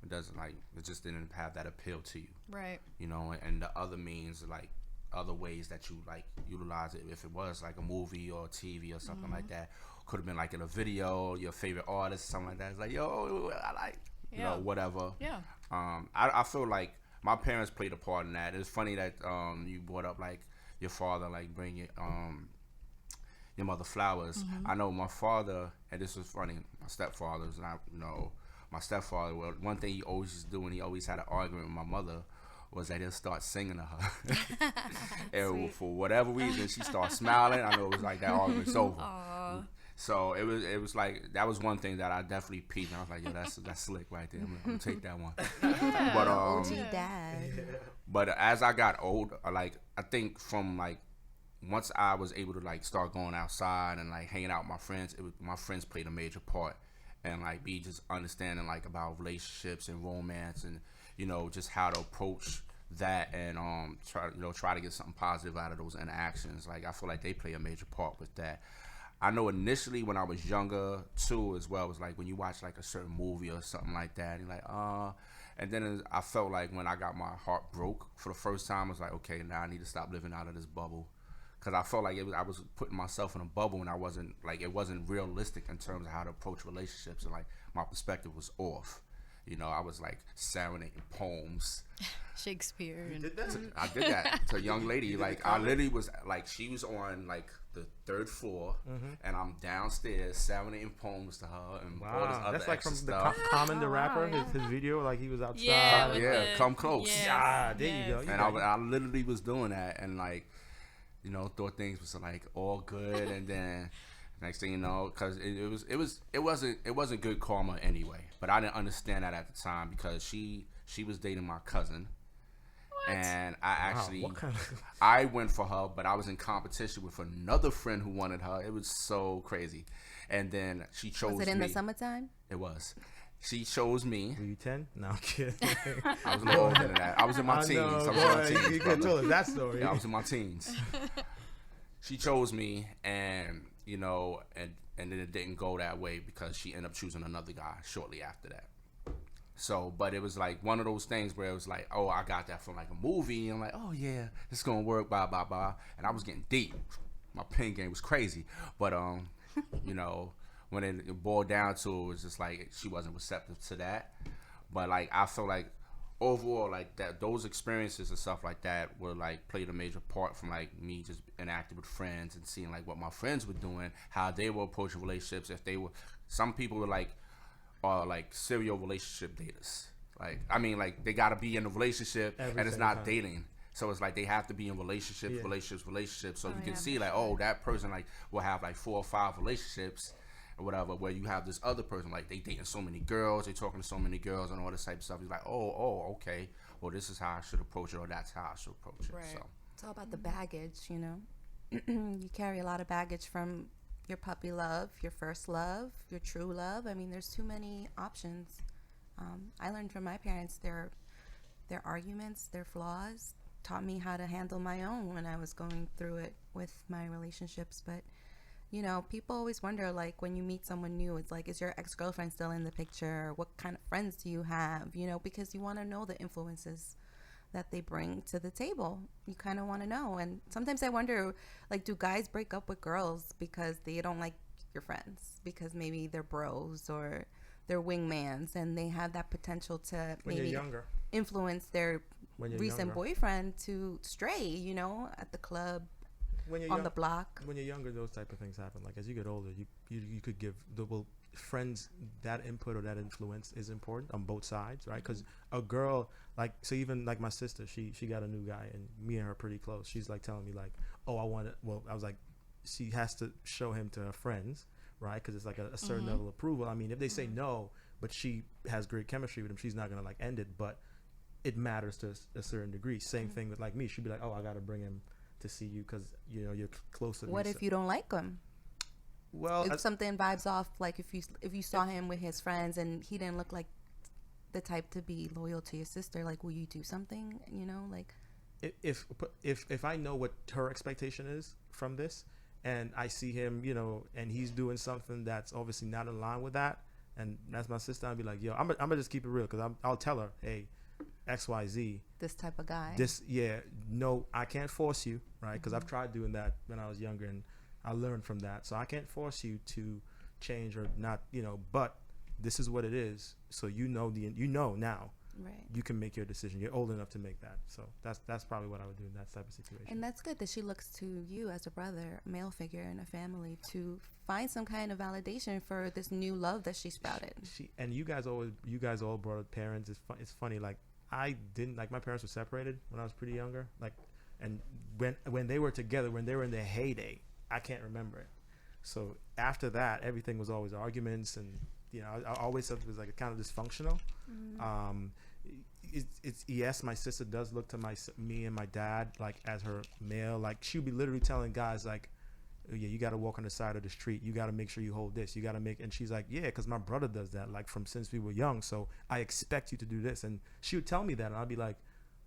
it doesn't like it just didn't have that appeal to you, right. you know. And the other means, like other ways that you like utilize it, if it was like a movie or TV or something like that, could have been like in a video, your favorite artist, something like that. It's like, yo, I like, you know, whatever. Yeah. I feel like my parents played a part in that. It's funny that you brought up like your father like bring your mother flowers. I know my father, and this was funny. My stepfather's not, you know, my stepfather. Well, one thing he always used to do when he always had an argument with my mother was that he'll start singing to her, and for whatever reason she starts smiling. I know it was like that argument's over. Aww. So it was like that was one thing that I definitely peeped. And I was like, yo, that's slick right there. I'm gonna take that one. But OG dad. but as I got older, like I think from like once I was able to like start going outside and like hanging out with my friends, my friends played a major part, and like me just understanding like about relationships and romance and, you know, just how to approach that and try to get something positive out of those interactions. Like I feel like they play a major part with that. I know initially when I was younger too as well, it was like when you watch like a certain movie or something like that, you're like, and then I felt like when I got my heart broke for the first time, I was like, okay, now I need to stop living out of this bubble. Because I felt like I was putting myself in a bubble and it wasn't realistic in terms of how to approach relationships, and like my perspective was off. You know, I was like serenading poems. Shakespeare. You And did that? I did that to a young lady. Like I literally was like, she was on like the third floor, and I'm downstairs serenading poems to her and all this Wow, other that's like extra from the stuff. Common the Oh, rapper, wow, his video, like he was outside. yeah, and- with Yeah, the- come close. yes, Ah, there you go. yes. You And got it. I literally was doing that, and like, you know, thought things was like all good, and then next thing you know, because it wasn't good karma anyway. But I didn't understand that at the time because she was dating my cousin, and I actually what kind of- I went for her, but I was in competition with another friend who wanted her. It was so crazy, and then she chose Was it in me. the summertime? It was. She chose me. Were you 10? No, I'm kidding. I was a little older than that. I was in my teens. I was in my boy, teens. you could brother. tell us that story. Yeah, I was in my teens. She chose me, and you know, and then it didn't go that way because she ended up choosing another guy shortly after that. So, but it was like one of those things where it was like, oh, I got that from like a movie, and I'm like, oh yeah, it's gonna work, blah blah blah, and I was getting deep. My pen game was crazy, but you know, when it boiled down to it, it was just like she wasn't receptive to that. But like I feel like overall, like that, those experiences and stuff like that were like played a major part from like me just interacting with friends and seeing like what my friends were doing, how they were approaching relationships. If they were, some people were like serial relationship daters. Like I mean, like they gotta be in a relationship Every and it's single not time. dating. So it's like they have to be in relationships. So you can yeah, see for like, oh, that person like will have like 4 or 5 relationships or whatever, where you have this other person like they dating so many girls, they talking to so many girls and all this type of stuff. He's like, oh, okay, well this is how I should approach it, or that's how I should approach it. Right. So It's all about the baggage, you know. You carry a lot of baggage from your puppy love, your first love, your true love. I mean, there's too many options. I learned from my parents their arguments, their flaws, taught me how to handle my own when I was going through it with my relationships. But you know, people always wonder, like, when you meet someone new, it's like, is your ex-girlfriend still in the picture? What kind of friends do you have? You know, because you want to know the influences that they bring to the table. You kind of want to know. And sometimes I wonder, like, do guys break up with girls because they don't like your friends? Because maybe they're bros or they're wingmans, and they have that potential to When you're maybe younger. influence their When you're recent younger. boyfriend to stray, you know, at the club, When you're on young, the block. when you're younger, those type of things happen. Like as you get older, you could give friends that input or that influence is important on both sides, right? Because a girl, like, so even like my sister, she got a new guy, and me and her are pretty close. She's like telling me like, oh, I was like, she has to show him to her friends, right? Because it's like a certain level of approval. I mean, if they say no, but she has great chemistry with him, she's not gonna like end it, but it matters to a certain degree. Same thing with like me. She'd be like, oh, I gotta bring him to see you because you know you're closer. What if you don't like him? Well, If something vibes off, like if you saw him with his friends and he didn't look like the type to be loyal to your sister, like will you do something? You know, like if I know what her expectation is from this, and I see him, you know, and he's doing something that's obviously not in line with that, and that's my sister, I'd be like, yo, I'm gonna just keep it real, because I'll tell her, hey, XYZ, this type of guy. No, I can't force you, right? Because I've tried doing that when I was younger, and I learned from that. So I can't force you to change or not, you know. But this is what it is. So you know now. Right. You can make your decision. You're old enough to make that. So that's probably what I would do in that type of situation. And that's good that she looks to you as a brother, a male figure in a family, to find some kind of validation for this new love that she sprouted. And you guys all brought up parents. It's funny. Like I didn't, like, my parents were separated when I was pretty younger. Like, and when they were together, when they were in their heyday, I can't remember it. So after that, everything was always arguments, and you know, I always thought it was like kind of dysfunctional. It's yes, my sister does look to me and my dad like as her male. Like she'll be literally telling guys like, oh, yeah, you got to walk on the side of the street. You got to make sure you hold this. You got to make, and she's like, yeah, because my brother does that like from since we were young. So I expect you to do this. And she would tell me that, and I'd be like,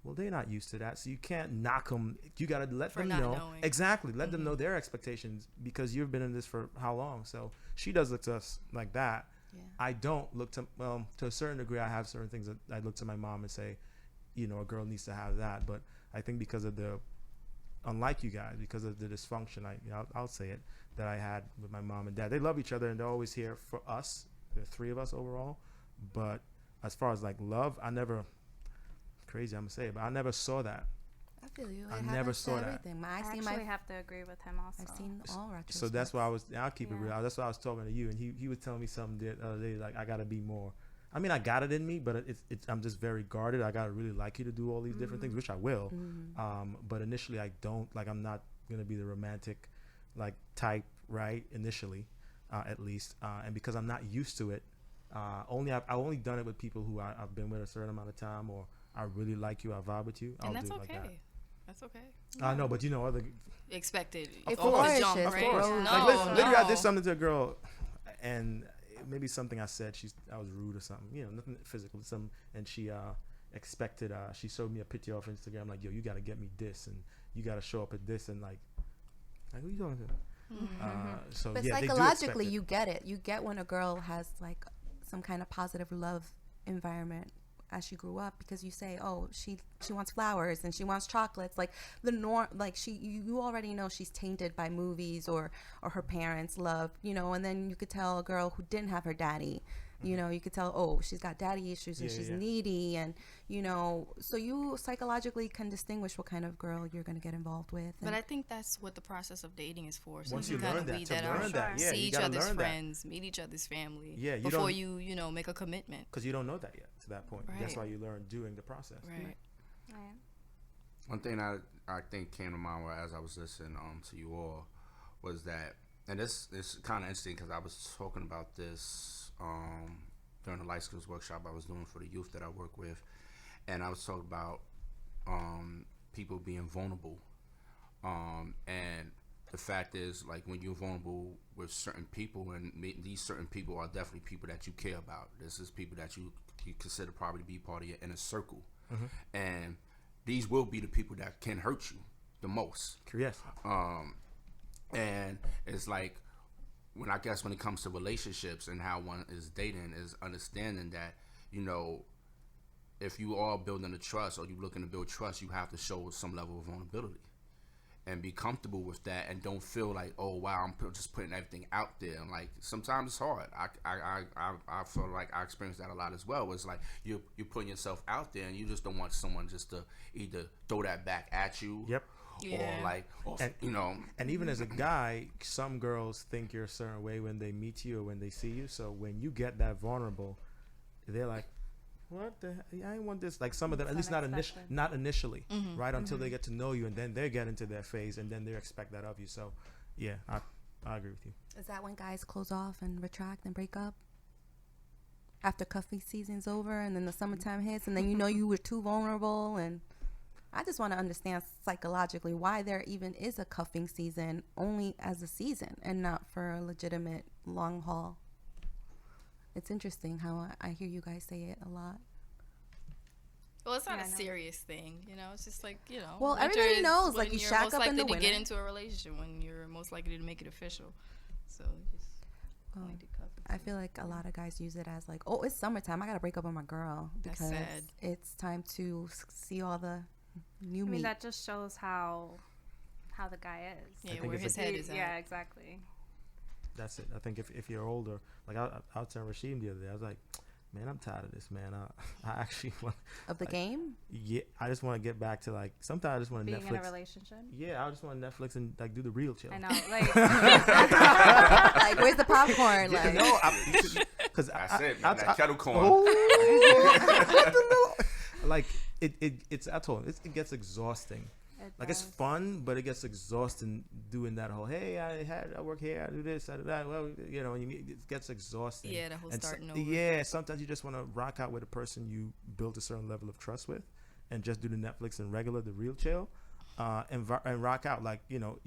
well, they're not used to that, so you can't knock them. You got to let them know. Knowing. Exactly. Let them know their expectations, because you've been in this for how long. So she does look to us like that. Yeah. I don't look to, well, to a certain degree, I have certain things that I look to my mom and say, you know, a girl needs to have that. But I think because of unlike you guys, because of the dysfunction, I'll say it, that I had with my mom and dad. They love each other and they're always here for us. There are three of us overall. But as far as like love, I never, crazy I'm gonna say it, but I never saw that. I feel you. I never saw that. I actually have to agree with him also. I've seen all retrospects. So that's why I'll keep it real. That's why I was talking to you, and he was telling me something the other day, like I gotta be more. I mean, I got it in me, but I'm just very guarded. I gotta really like you to do all these different things, which I will. But initially, I don't. Like, I'm not gonna be the romantic, like, type, right? Initially, at least, and because I'm not used to it. I've only done it with people who I've been with a certain amount of time, or I really like you, I vibe with you. I'll And that's do it okay. like that. That's okay. I know, but you know, other Expected. Of off the course, jump, of right? course. No, like, literally, I no. did something to a girl, and maybe something I said, I was rude or something. You know, nothing physical. And she expected. She showed me a picture off Instagram, like, yo, you got to get me this, and you got to show up at this, and like who you talking to? So But yeah, psychologically, you get it. You get when a girl has like some kind of positive love environment as she grew up, because you say, oh, she wants flowers and she wants chocolates, like the norm, like you already know she's tainted by movies or her parents' love, you know. And then you could tell a girl who didn't have her daddy, you know, you could tell, oh, she's got daddy issues and she's needy, and you know, so you psychologically can distinguish what kind of girl you're going to get involved with. But I think that's what the process of dating is for. So Once you you kind learn of that, weed to that learn out, that, yeah, see you each gotta other's learn that. friends, meet each other's family. Yeah, you before don't- you make a commitment. because you don't know that yet to that point. That's Right. why you learn doing the process. Right. Right. One thing I think came to mind as I was listening to you all was that, and this is kind of interesting because I was talking about this during the life skills workshop I was doing for the youth that I work with, and I was talking about people being vulnerable, and the fact is, like, when you're vulnerable with certain people, and these certain people are definitely people that you care about. This is people that you consider probably to be part of your inner circle, and these will be the people that can hurt you the most. Yes. And it's like, when it comes to relationships and how one is dating, is understanding that, you know, if you are building a trust or you're looking to build trust, you have to show some level of vulnerability and be comfortable with that, and don't feel like, oh wow, I'm just putting everything out there. And like, sometimes it's hard. I feel like I experienced that a lot as well. It's like you're putting yourself out there, and you just don't want someone just to either throw that back at you. Yep. Yeah. You know. And even as a guy, some girls think you're a certain way when they meet you or when they see you. So when you get that vulnerable, they're like, what the hell? I ain't want this. Like, some of them, at least not initially, right? Until they get to know you, and then they get into their phase, and then they expect that of you. So yeah, I agree with you. Is that when guys close off and retract and break up? After cuffing season's over and then the summertime hits and then you know you were too vulnerable, and I just want to understand psychologically why there even is a cuffing season only as a season and not for a legitimate long haul. It's interesting how I hear you guys say it a lot. Well, it's not Yeah, a I know. serious thing, you know. It's just like, you know. Well, winter everybody is knows, when like, you you're shack most up in likely the to winter. get into a relationship, when you're most likely to make it official. So just Oh, like the cuffing I season. feel like a lot of guys use it as like, oh, it's summertime. I got to break up with my girl That's because sad. it's time to see all the new I mean, meat. that just shows how the guy is. Yeah, think where if his it- head is at. Yeah, exactly. That's it. I think if you're older, like I was telling Rasheem the other day, I was like, man, I'm tired of this, man. I actually want, Of the like, game? yeah, I just want to get back to like, sometimes I just want to Being in a Netflix. relationship. Yeah, I just want Netflix and like do the real chill. I know, like, Like, where's the popcorn? Yeah, Like, no, because That's it, man. That kettle corn. Oh, like it's. I told him it gets exhausting. Like it's does. fun, but it gets exhausting doing that whole. Hey, I work here, I do this, I do that. Well, you know, it gets exhausting. Yeah, the whole And starting over. yeah, sometimes you just want to rock out with a person you built a certain level of trust with, and just do the Netflix and regular, the real chill, and rock out. Like, you know,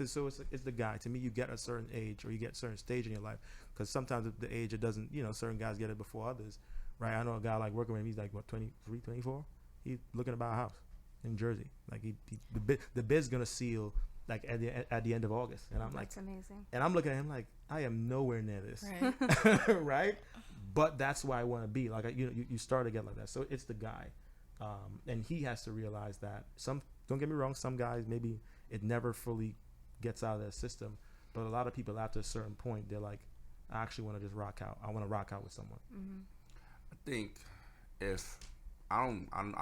so it's the guy. To me, you get a certain age or you get a certain stage in your life, because sometimes at the age it doesn't. You know, certain guys get it before others, right? I know a guy like working with him. He's like what 23, 24. He's looking to buy a house in Jersey. Like the bid's gonna seal like at the end of August, and I'm like, That's amazing. and I'm looking at him like I am nowhere near this. Right. Right? But that's where I want to be. Like, you start to get like that. So it's the guy, and he has to realize that. Don't get me wrong, some guys maybe it never fully gets out of their system, but a lot of people after a certain point they're like, I actually want to just rock out. I want to rock out with someone. Mm-hmm. I think if I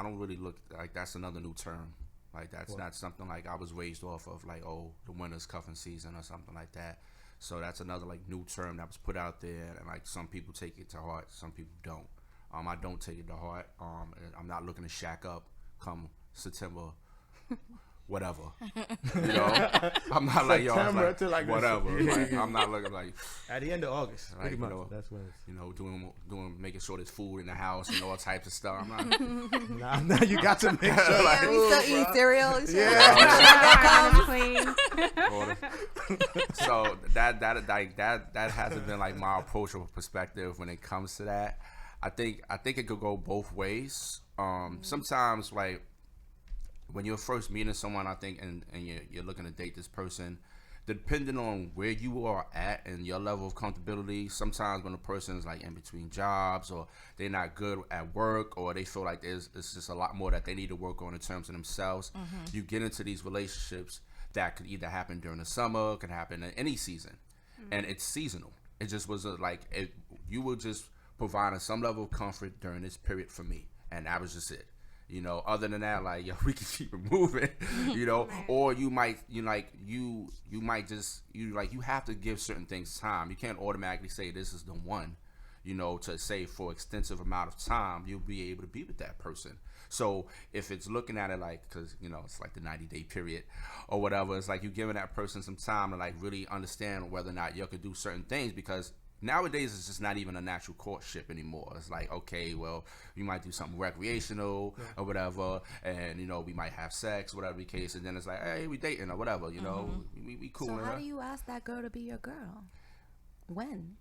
don't really look like that's another new term. Like that's What? not something like I was raised off of, like, oh, the winter's cuffing season or something like that. So that's another like new term that was put out there, and like some people take it to heart, some people don't. I don't take it to heart. And I'm not looking to shack up come September, whatever. You know, I'm not like, yo, I'm September like, to, like, whatever. this- Like, I'm not looking like, At the end of August, Like, pretty you much. know, That's when it's. you know, doing making sure there's food in the house and all types of stuff. I'm not. Nah, you got to make sure. yeah, we still eat cereal and shit. Clean. So that hasn't been like my approach or perspective when it comes to that. I think it could go both ways. Sometimes, like, when you're first meeting someone, I think, and you're looking to date this person, depending on where you are at and your level of comfortability, sometimes when a person is like in between jobs, or they're not good at work, or they feel like it's just a lot more that they need to work on in terms of themselves, you get into these relationships that could either happen during the summer, could happen in any season, and it's seasonal. It just was you were just providing some level of comfort during this period for me, and that was just it. You know, other than that, like, yo, we can keep it moving, you know, or you might, you might just, you have to give certain things time. You can't automatically say this is the one, you know, to say for extensive amount of time, you'll be able to be with that person. So if it's looking at it like, cause you know, it's like the 90-day period or whatever, it's like you giving that person some time to like really understand whether or not you could do certain things, because nowadays it's just not even a natural courtship anymore. It's like, okay, well, you might do something recreational or whatever, and you know, we might have sex, whatever the case, and then it's like, hey, we dating or whatever, you know, we cool. So how do you ask that girl to be your girl? When?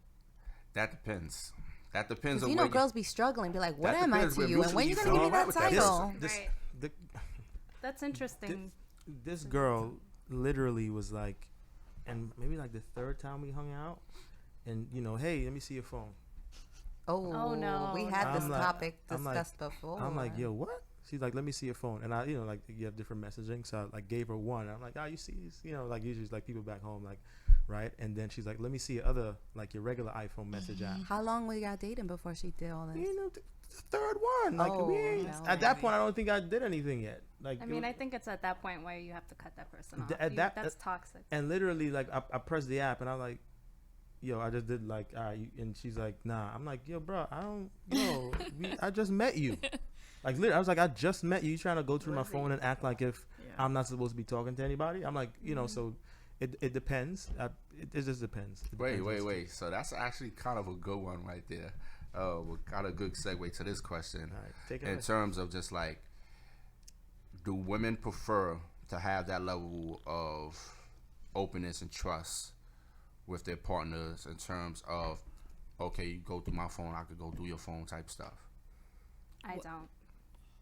That depends. That depends 'Cause on you know, where girls be struggling, be like, what That am I depends to where you? And when you mutually gonna give me you that feel right with that title? Right. The, That's interesting. this girl literally was like, and maybe like the third time we hung out, and you know, hey, let me see your phone. Oh, no, we had I'm this like- topic I'm like- discussed before. I'm like, yo, what? She's like, let me see your phone. And I, you know, like, you have different messaging. So I like gave her one. I'm like, oh, you see these? You know, like usually it's like people back home, like, right? And then she's like, let me see your other, like your regular iPhone message app. How long were y'all dating before she did all this? You know, the third one. Like, Oh, we ain't, no. at that point, I don't think I did anything yet. Like, I mean, I think it's at that point where you have to cut that person off. At that- That's toxic. and literally, like, I pressed the app and I'm like, yo, I just did like, and she's like, nah. I'm like, yo, bro, I just met you. Like, literally, I was like, I just met you. You trying to go through my phone and act like if I'm not supposed to be talking to anybody? I'm like, you know, so it depends. It just depends. It Wait, depends wait, on wait. So that's actually kind of a good one right there. We got a good segue to this question. All right, take it In away. terms of just like, do women prefer to have that level of openness and trust with their partners in terms of, okay, you go through my phone, I could go through your phone type stuff? I don't.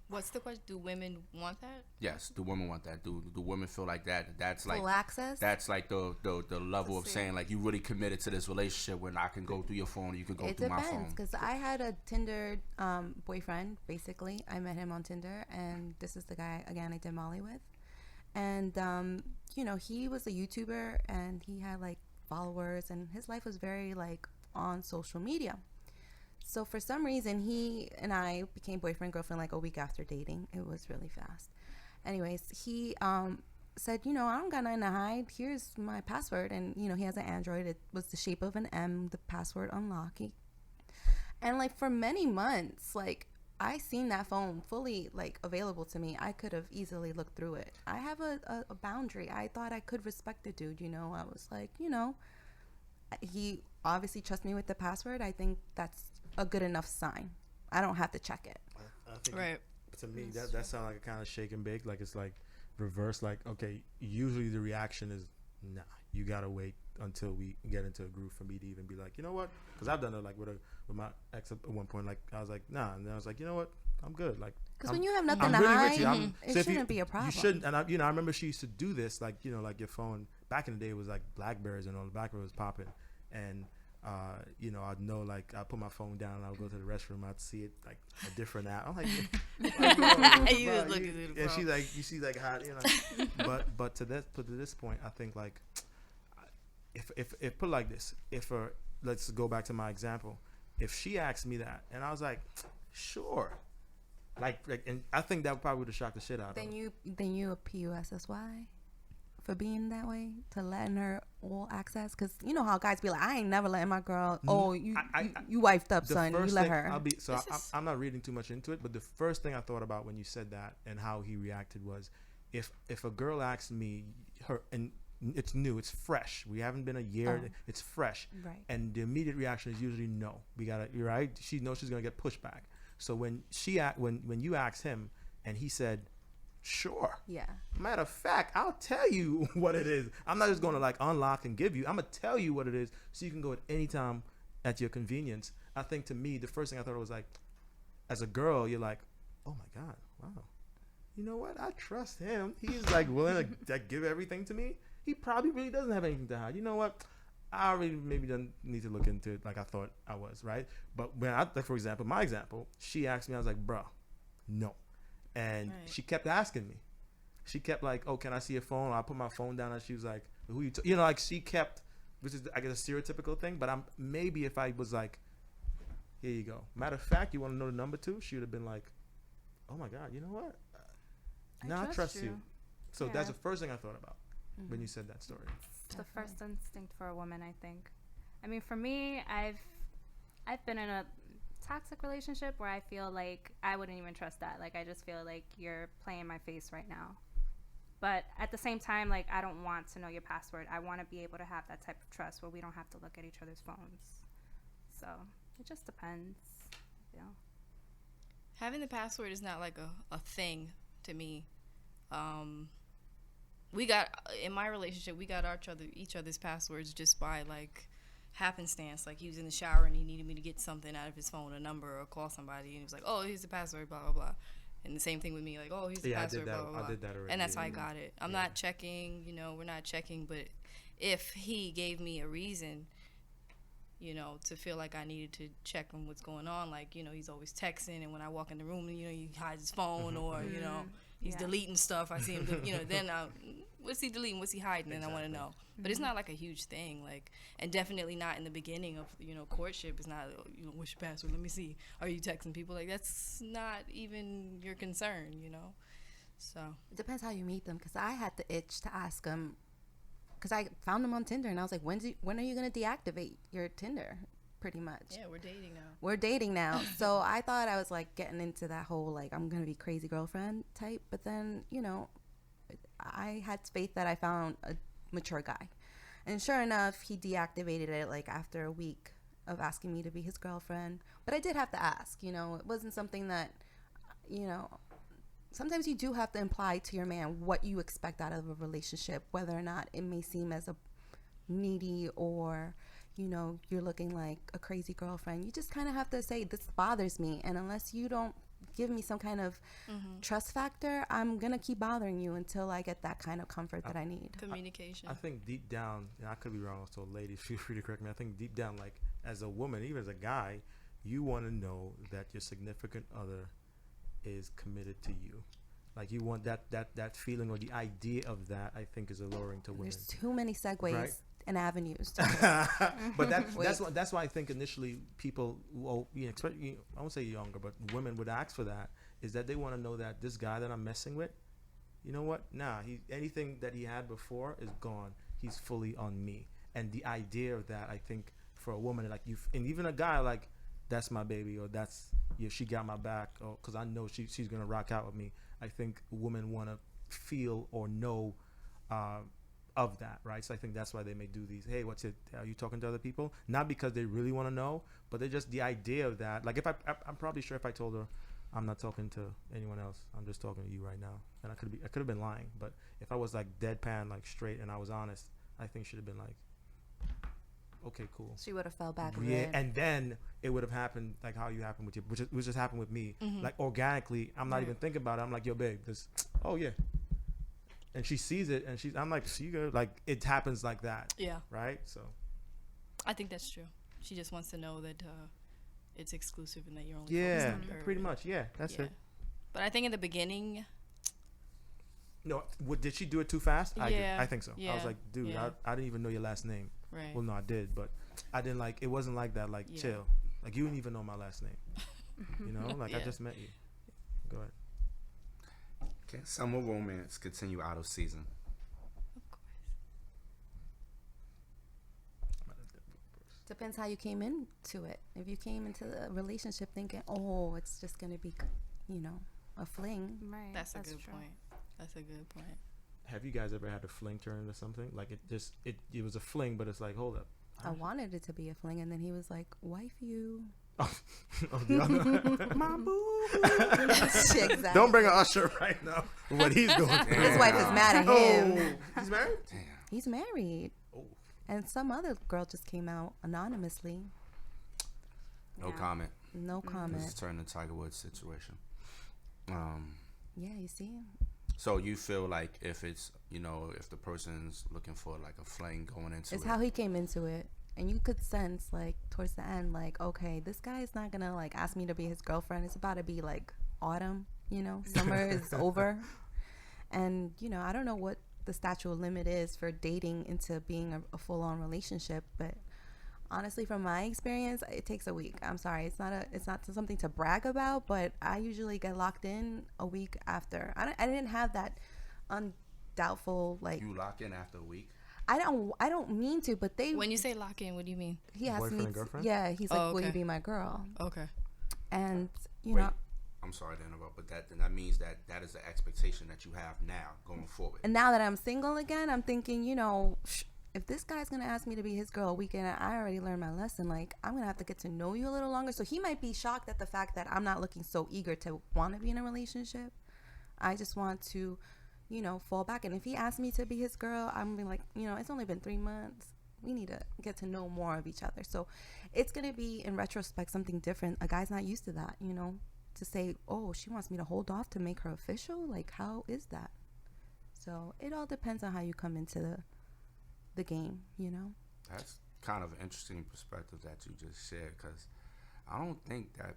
What's the question? Do women want that? Yes. Do women want that? Do women feel like that? That's like Full access. that's like the level of see. saying like you really committed to this relationship when I can go through your phone, you can go It through my phone. depends, because I had a Tinder boyfriend. Basically, I met him on Tinder, and this is the guy again I did Molly with. And you know, he was a YouTuber, and he had like followers, and his life was very like on social media. So for some reason, he and I became boyfriend girlfriend like a week after dating. It was really fast. Anyways, he said, you know, I don't got nothing to hide. Here's my password, and you know, he has an Android. It was the shape of an M. The password unlocking. And like for many months, like I seen that phone fully like available to me. I could have easily looked through it. I have a boundary. I thought I could respect the dude. You know, I was like, you know, he obviously trusts me with the password. I think that's a good enough sign. I don't have to check it. I think Right. to me that sounds like a kind of shake and bake. Like it's like reverse. Like okay, usually the reaction is nah. You gotta wait until we get into a group for me to even be like, you know what? Because I've done it like with my ex at one point. Like I was like nah, and then I was like, you know what? I'm good. Like Because I'm- when you have nothing I'm to really hide, with you. it so if shouldn't be a problem. You shouldn't. And I remember she used to do this. Like you know, like your phone back in the day it was like Blackberries and all. The Blackberry was popping, and you know, I'd know like I put my phone down and I'll go to the restroom. I'd see it like a different app. I'm like, You just look at the and phone. she's like, you see like how you know. but to this point, I think like if put like this, let's go back to my example. If she asked me that and I was like, sure, like and I think that probably would have shocked the shit out of her. Then you a PUSSY for being that way, to letting her all access. Because you know how guys be like, I ain't never letting my girl. Oh, you wifed up, The son. You first let thing her. I'm not reading too much into it, but the first thing I thought about when you said that and how he reacted was, if a girl asked me her, and it's new, it's fresh, we haven't been a year, it's fresh, Right. and the immediate reaction is usually no. You're right. She knows she's gonna get pushback. So when you asked him and he said, sure. Yeah. Matter of fact, I'll tell you what it is. I'm not just going to like unlock and give you. I'm going to tell you what it is so you can go at any time at your convenience. I think to me, the first thing I thought was like, as a girl, you're like, oh my God, wow. You know what? I trust him. He's like willing to like, give everything to me. He probably really doesn't have anything to hide. You know what? I really maybe don't need to look into it like I thought I was, right? But when like for example, my example, she asked me, I was like, bro, no. And Right. she kept asking me. She kept like, oh, can I see your phone? I put my phone down and she was like, who you you know, like she kept, which is I guess a stereotypical thing, but I'm maybe if I was like, here you go. Matter of fact, you want to know the number too? She would have been like, oh my God, you know what? Now I trust you. So that's Yeah. the first thing I thought about when you said that story. It's the first instinct for a woman, I think. I mean, for me, I've been in a toxic relationship where I feel like I wouldn't even trust that. Like, I just feel like you're playing my face right now. But at the same time, like, I don't want to know your password. I want to be able to have that type of trust where we don't have to look at each other's phones. So it just depends, you know. Having the password is not like a thing to me. We got in my relationship, we got each other's passwords just by like happenstance. Like he was in the shower and he needed me to get something out of his phone, a number or call somebody, and he was like, "Oh, here's the password," blah blah blah. And the same thing with me, like, "Oh, here's the password," blah blah blah. I did that already. And that's how I got it. I'm not checking, we're not checking, but if he gave me a reason, to feel like I needed to check on what's going on, like, he's always texting, and when I walk in the room, he hides his phone, or, he's deleting stuff. I see him, then what's he deleting? What's he hiding? And I want to know. But it's not like a huge thing, like, and definitely not in the beginning of, courtship. It's not, what's your password? Let me see. Are you texting people? Like, that's not even your concern, So. It depends how you meet them, because I had the itch to ask them, because I found them on Tinder, and I was like, when are you going to deactivate your Tinder? Pretty much. Yeah, we're dating now. We're dating now. So I thought I was like getting into that whole like I'm gonna be crazy girlfriend type, but then I had faith that I found a mature guy. And sure enough, he deactivated it like after a week of asking me to be his girlfriend. But I did have to ask, you know, it wasn't something that, you know, sometimes you do have to imply to your man what you expect out of a relationship, whether or not it may seem as a needy or, you know, you're looking like a crazy girlfriend. You just kind of have to say, this bothers me. And unless you don't give me some kind of trust factor, I'm going to keep bothering you until I get that kind of comfort that I need. Communication. I think deep down, and I could be wrong, so ladies, feel free to correct me. I think deep down, like as a woman, even as a guy, you want to know that your significant other is committed to you. Like you want that feeling or the idea of that, I think, is alluring to women. There's too many segues Right? and avenues. But that's why I think initially people, well, you know, I won't say younger, but women would ask for that, is that they want to know that this guy that I'm messing with, you know what? Nah, anything that he had before is gone. He's fully on me. And the idea of that, I think, for a woman, like you, and even a guy, like, that's my baby, or that's, yeah, she got my back, or because I know she's gonna rock out with me. I think women want to feel or know of that, right? So I think that's why they may do these. Hey, what's it? Are you talking to other people? Not because they really want to know, but they're just the idea of that. Like if I'm probably sure if I told her I'm not talking to anyone else, I'm just talking to you right now, and I could have been lying. But if I was like deadpan, like straight, and I was honest, I think she'd have been like, okay, cool. She would have fell back. Yeah, and then it would have happened like how you happened with you, which just happened with me. Like organically, I'm not even thinking about it. I'm like, yo, babe, this. Oh yeah. And she sees it, and I'm like, see, girl, like it happens like that. Yeah. Right. So. I think that's true. She just wants to know that it's exclusive and that you're only Yeah, focused on her. pretty much. Yeah, that's it. But I think in the beginning. No, did she do it too fast? Yeah. I think so. Yeah. I was like, dude, Yeah. I didn't even know your last name. Right. Well, no, I did, but I didn't like. It wasn't like that. Like, chill. Like you didn't even know my last name. You know, like I just met you. Go ahead. Can summer romance continue out of season? Of course. Depends how you came into it. If you came into the relationship thinking, oh, it's just going to be, you know, a fling. Right. That's a good true. point. That's a good point. Have you guys ever had a fling turn into something? Like it was a fling, but it's like, hold up. I wanted it to be a fling, and then he was like, wife you. Oh, the other. My boo. Exactly. Don't bring an usher right now. What he's doing. His wife is mad at him. Oh, he's married? Damn. He's married. Oh. And some other girl just came out anonymously. No Yeah. comment. No This is comment. turning the Tiger Woods situation. Yeah, you see? So you feel like if it's, you know, if the person's looking for like a fling going into It's it. how he came into it. And you could sense, like, towards the end, like, okay, this guy is not going to, like, ask me to be his girlfriend. It's about to be, like, autumn, you know? Summer is over. And, you know, I don't know what the statute of limit is for dating into being a full-on relationship. But honestly, from my experience, it takes a week. I'm sorry. It's not something to brag about, but I usually get locked in a week after. I didn't have that undoubtful, like... You lock in after a week? I don't mean to, but they... When you say lock in, what do you mean? He asked Boyfriend me. and girlfriend? Yeah, he's like, Oh, "Will you okay. be my girl?" Okay. And you Wait, know, I'm sorry to interrupt, but that means that is the expectation that you have now going forward. and now that I'm single again, I'm thinking, you know, if this guy's gonna ask me to be his girl a weekend, I already learned my lesson. Like, I'm gonna have to get to know you a little longer. So he might be shocked at the fact that I'm not looking so eager to want to be in a relationship. I just want to, you know, fall back. And if he asks me to be his girl, I'm gonna be like, you know, it's only been 3 months. We need to get to know more of each other. So it's going to be, in retrospect, something different. A guy's not used to that, you know, to say, oh, she wants me to hold off to make her official. Like, how is that? So it all depends on how you come into the game, you know? That's kind of an interesting perspective that you just shared, because I don't think that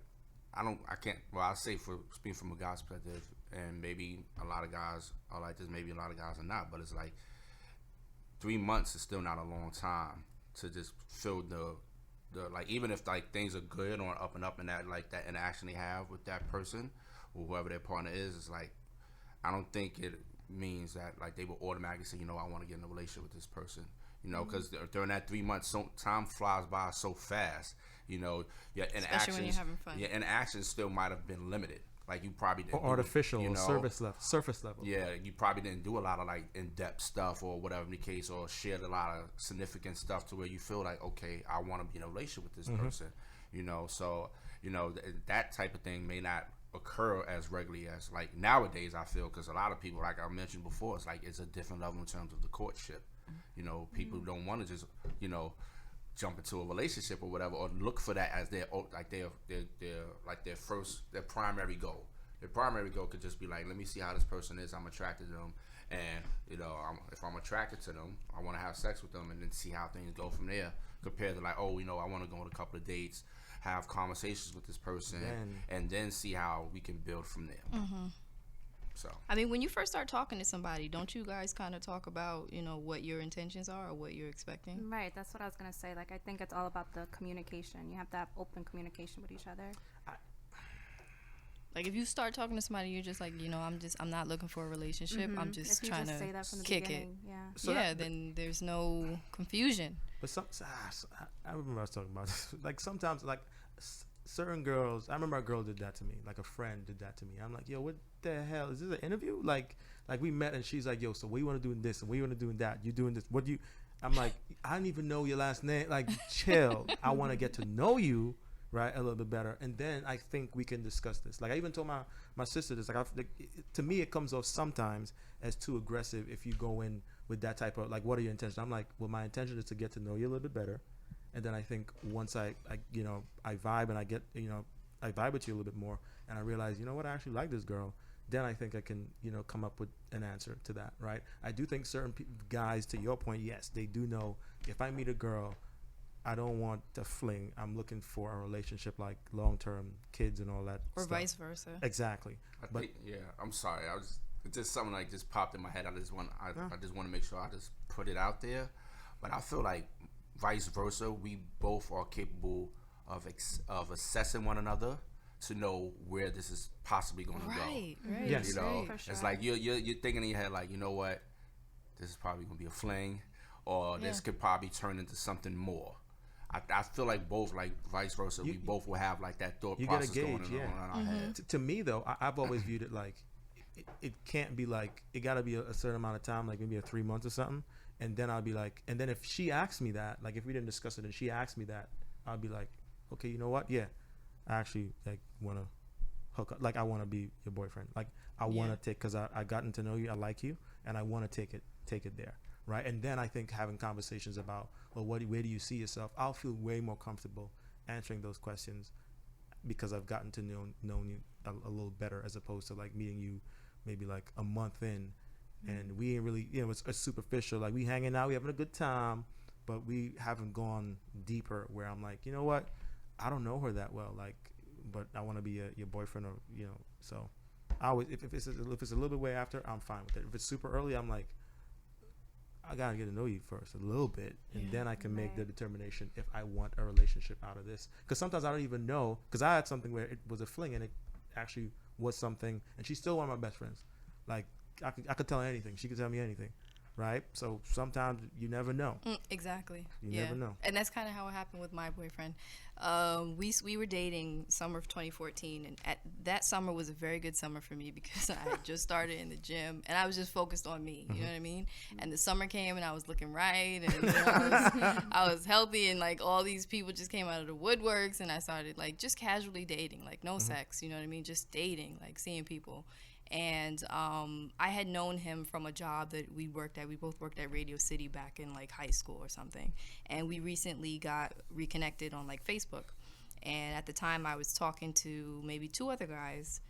I'll say, for speaking from a guy's perspective, and maybe a lot of guys are like this, maybe a lot of guys are not, but it's like 3 months is still not a long time to just feel the like, even if like things are good or up and up in that, like, that interaction they have with that person or whoever their partner is, it's like, I don't think it means that like they will automatically say, you know, I want to get in a relationship with this person, you know, because during that 3 months, time flies by so fast, you know. Yeah, Especially when you're having fun. Yeah, interactions still might have been limited, like you probably didn't Or artificial, you or know, surface level. yeah, you probably didn't do a lot of like in-depth stuff or whatever the case, or shared a lot of significant stuff to where you feel like, okay, I want to be in a relationship with this person, you know. So you know that type of thing may not occur as regularly as like nowadays. I feel, because a lot of people, like I mentioned before, it's like it's a different level in terms of the courtship. You know, people don't want to just, you know, jump into a relationship or whatever, or look for that as their their primary goal. Their primary goal could just be like, let me see how this person is. I'm attracted to them, and you know, if I'm attracted to them, I want to have sex with them, and then see how things go from there. Compared to like, oh, you know, I want to go on a couple of dates, have conversations with this person, and then see how we can build from there. So I mean, when you first start talking to somebody, don't you guys kind of talk about, you know, what your intentions are or what you're expecting? Right, that's what I was gonna say. Like, I think it's all about the communication. You have to have open communication with each other. Like, if you start talking to somebody, you're just like, you know, I'm not looking for a relationship. I'm just If you trying just say to that from the kick it. beginning, yeah. So Then there's no confusion. But I remember I was talking about this. Like sometimes, like certain girls, I remember a girl did that to me. Like a friend did that to me. I'm like, yo, what the hell is this, an interview? Like we met and she's like, yo, so what you want to do in this and what you want to do in that? You doing this? What do you? I'm like, I don't even know your last name. Like, chill. I want to get to know you, right, a little bit better, and then I think we can discuss this. Like I even told my sister this. Like, to me, it comes off sometimes as too aggressive if you go in with that type of like, what are your intentions? I'm like, well, my intention is to get to know you a little bit better, and then I think once I you know, I vibe and I get, you know, I vibe with you a little bit more, and I realize, you know what, I actually like this girl. Then I think I can, you know, come up with an answer to that, right? I do think certain guys, to your point, yes, they do know, if I meet a girl, I don't want a fling. I'm looking for a relationship, like long-term, kids and all that Or stuff. vice versa. Exactly. I think, yeah, I'm sorry. It's just something like just popped in my head. I just want to make sure I just put it out there. But I feel like vice versa, we both are capable of assessing one another to know where this is possibly going to go. Right. Yes. You know, For sure. it's like you're thinking in your head like, you know what, this is probably going to be a fling, or this could probably turn into something more. I feel like both, like vice versa, we both will have like that thought process going on in our head. To me, though, I've always viewed it like it can't be like, it got to be a certain amount of time, like maybe 3 months or something. And then I'll be like, and then if she asks me that, like if we didn't discuss it and she asked me that, I'll be like, okay, you know what? Yeah, I actually like want to hook up. Like I want to be your boyfriend. Like I want to take, because I gotten to know you, I like you, and I want to take it there. Right. And then I think having conversations about, well, where do you see yourself? I'll feel way more comfortable answering those questions because I've gotten to know you a little better, as opposed to like meeting you maybe like a month in, and we ain't really, you know, it's superficial. Like we hanging out, we having a good time, but we haven't gone deeper where I'm like, you know what? I don't know her that well. Like, but I want to be your boyfriend, or, you know, so I always, if it's a little bit way after, I'm fine with it. If it's super early, I'm like, I gotta get to know you first a little bit, and then I can make the determination if I want a relationship out of this. Because sometimes I don't even know, because I had something where it was a fling and it actually was something, and she's still one of my best friends. Like I could tell her anything, she could tell me anything, right? So sometimes you never know. Exactly. You never know. And that's kind of how it happened with my boyfriend. We were dating summer of 2014, and that summer was a very good summer for me because I had just started in the gym and I was just focused on me. You know what I mean? And the summer came and I was looking right, and you know, I was healthy, and like all these people just came out of the woodworks, and I started like just casually dating, like no sex. You know what I mean? Just dating, like seeing people. And I had known him from a job that we worked at. We both worked at Radio City back in like high school or something. And we recently got reconnected on like Facebook. And at the time I was talking to maybe 2 other guys,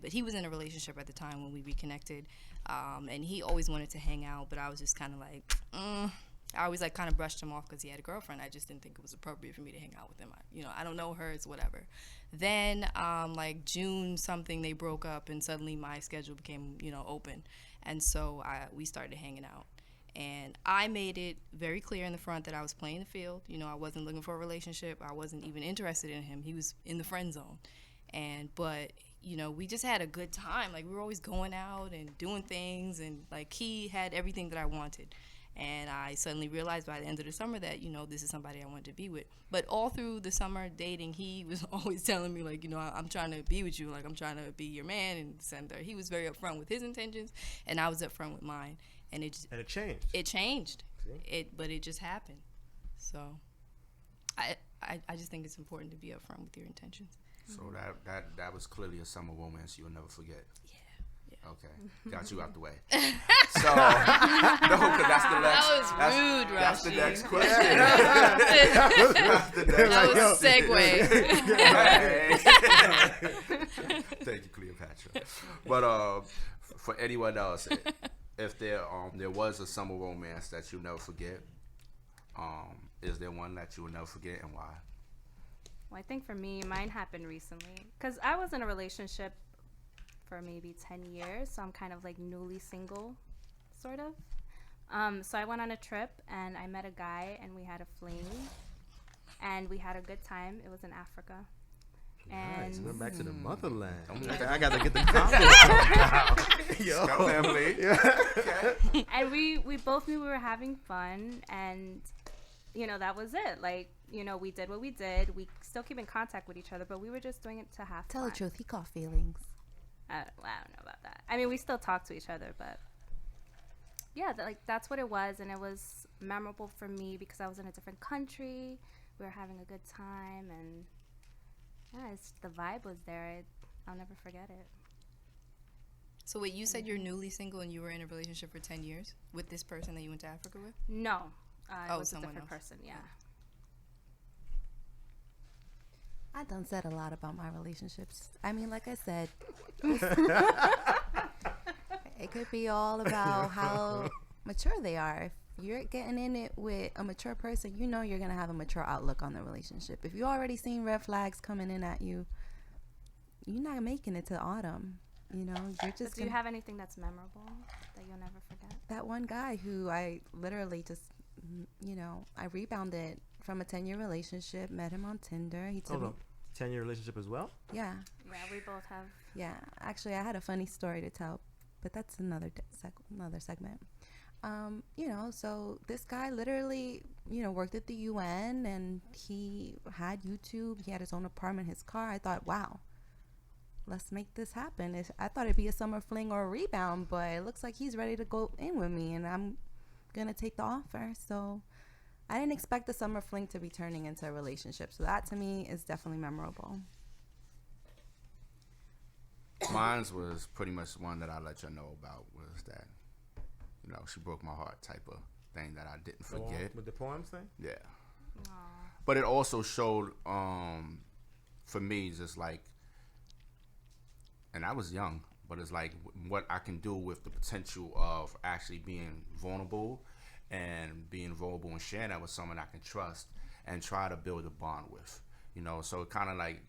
but he was in a relationship at the time when we reconnected. And he always wanted to hang out, but I was just kind of like, I always like kind of brushed him off because he had a girlfriend. I just didn't think it was appropriate for me to hang out with him. I don't know her, it's whatever. Then like June something, they broke up, and suddenly my schedule became, you know, open. And so we started hanging out. And I made it very clear in the front that I was playing the field. You know, I wasn't looking for a relationship. I wasn't even interested in him. He was in the friend zone. But you know, we just had a good time. Like we were always going out and doing things, and like he had everything that I wanted. And I suddenly realized by the end of the summer that, you know, this is somebody I wanted to be with. But all through the summer dating, he was always telling me, like, you know, I'm trying to be with you. Like, I'm trying to be your man. And he was very upfront with his intentions, and I was upfront with mine. And it changed. It changed. See? But it just happened. So I just think it's important to be upfront with your intentions. So that was clearly a summer romance you'll never forget. Yeah. Okay, got you out the way. So, no, because that's the next. That was rude, That's the Rashi. next question. That was a segue. Thank you, Cleopatra. But for anyone else, if there was a summer romance that you'll never forget, is there one that you will never forget, and why? Well, I think for me, mine happened recently because I was in a relationship for maybe 10 years, so I'm kind of like newly single, sort of. So I went on a trip and I met a guy and we had a fling and we had a good time. It was in Africa. And Nice. Went back to the motherland. Okay. I got to get the comments. Yo. Scout family. Okay. and we both knew we were having fun, and you know, that was it. Like, you know, we did what we did. We still keep in contact with each other, but we were just doing it to have Tell fun. the truth, he caught feelings. I don't know about that. I mean, we still talk to each other, but yeah, that's what it was, and it was memorable for me because I was in a different country. We were having a good time, and yeah, the vibe was there. I'll never forget it. So wait, you said you're newly single and you were in a relationship for 10 years with this person that you went to Africa with? No, it was a someone different else. person. Yeah. I done said a lot about my relationships. I mean, like I said, it could be all about how mature they are. If you're getting in it with a mature person, you know you're going to have a mature outlook on the relationship. If you already seen red flags coming in at you, you're not making it to autumn. You know, you're just. But do you have anything that's memorable that you'll never forget? That one guy who I literally just, you know, I rebounded from a 10-year relationship, met him on Tinder. He took Hold on. 10-year relationship as well? Yeah. Yeah, we both have. Yeah, actually, I had a funny story to tell, but that's another another segment. You know, so this guy literally, you know, worked at the UN, and he had YouTube. He had his own apartment, his car. I thought, wow, let's make this happen. I thought it'd be a summer fling or a rebound, but it looks like he's ready to go in with me, and I'm gonna take the offer. So I didn't expect the summer fling to be turning into a relationship. So that to me is definitely memorable. Mine's was pretty much one that I let you know about, was that, you know, she broke my heart type of thing that I didn't forget. With the poems thing? Yeah. Aww. But it also showed, for me, just like, and I was young, but it's like what I can do with the potential of actually being vulnerable and sharing that with someone I can trust and try to build a bond with, you know. So it kind of like,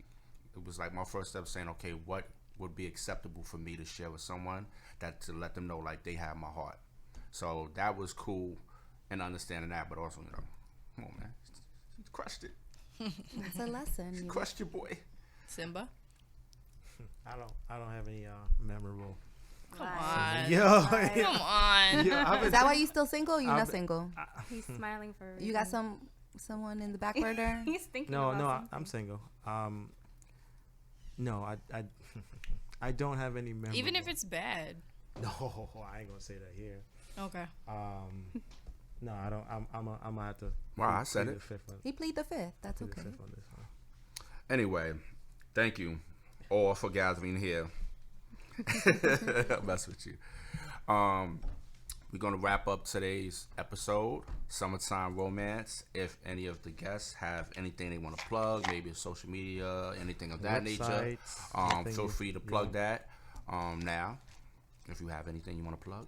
it was like my first step saying, okay, what would be acceptable for me to share with someone, that to let them know like they have my heart. So that was cool, and understanding that, but also, you know, come on, man, you crushed it. It's a lesson. You crushed your boy. Simba? I don't have any memorable. Come Right. on. Yo. Come on. Yo, Is that why you still single? Or you I've not been- single? He's smiling for a You got reason. someone in the back burner? He's thinking No, about no, something. I'm single. No, I don't have any memorable. Even if it's bad. No, I ain't gonna say that here. Okay. No, I don't. I'm gonna have to. Wow, I said plead it. the fifth one. He plead the fifth. That's Plead the okay. fifth on this one. Anyway, thank you all for gathering here. I'll mess with you. We're gonna wrap up today's episode, Summertime Romance. If any of the guests have anything they want to plug, maybe social media, anything of that nature, Websites, anything feel you- free to you plug want. that now. If you have anything you want to plug.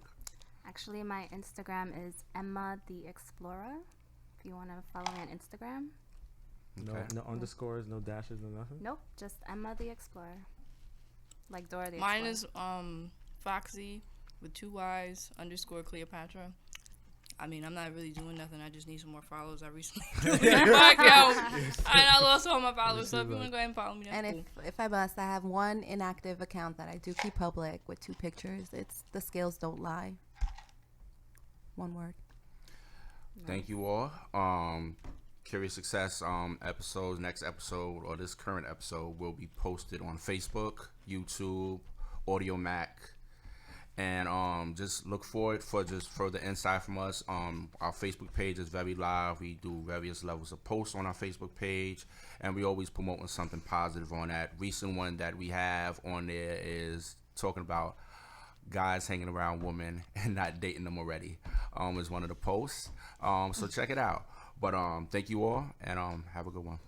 Actually, my Instagram is Emma the Explorer. If you want to follow me on Instagram. Okay. No underscores, no dashes, no nothing. Nope, just Emma the Explorer. Like Dora the Mine Explorer. is Foxy with 2 Y's _ Cleopatra. I mean, I'm not really doing nothing. I just need some more followers. I recently back out, and I lost all my followers. So if you want to go ahead and follow me, that's And cool. if I must, I have one inactive account that I do keep public with 2 pictures. It's The Scales Don't Lie. One word. Thank you all. Curious Success episodes, next episode or this current episode will be posted on Facebook, YouTube, Audio Mac, and just look forward for just further insight from us. Our Facebook page is very live. We do various levels of posts on our Facebook page, and we always promoting something positive on that. Recent one that we have on there is talking about guys hanging around women and not dating them already. Is one of the posts. So check it out. But thank you all, and have a good one.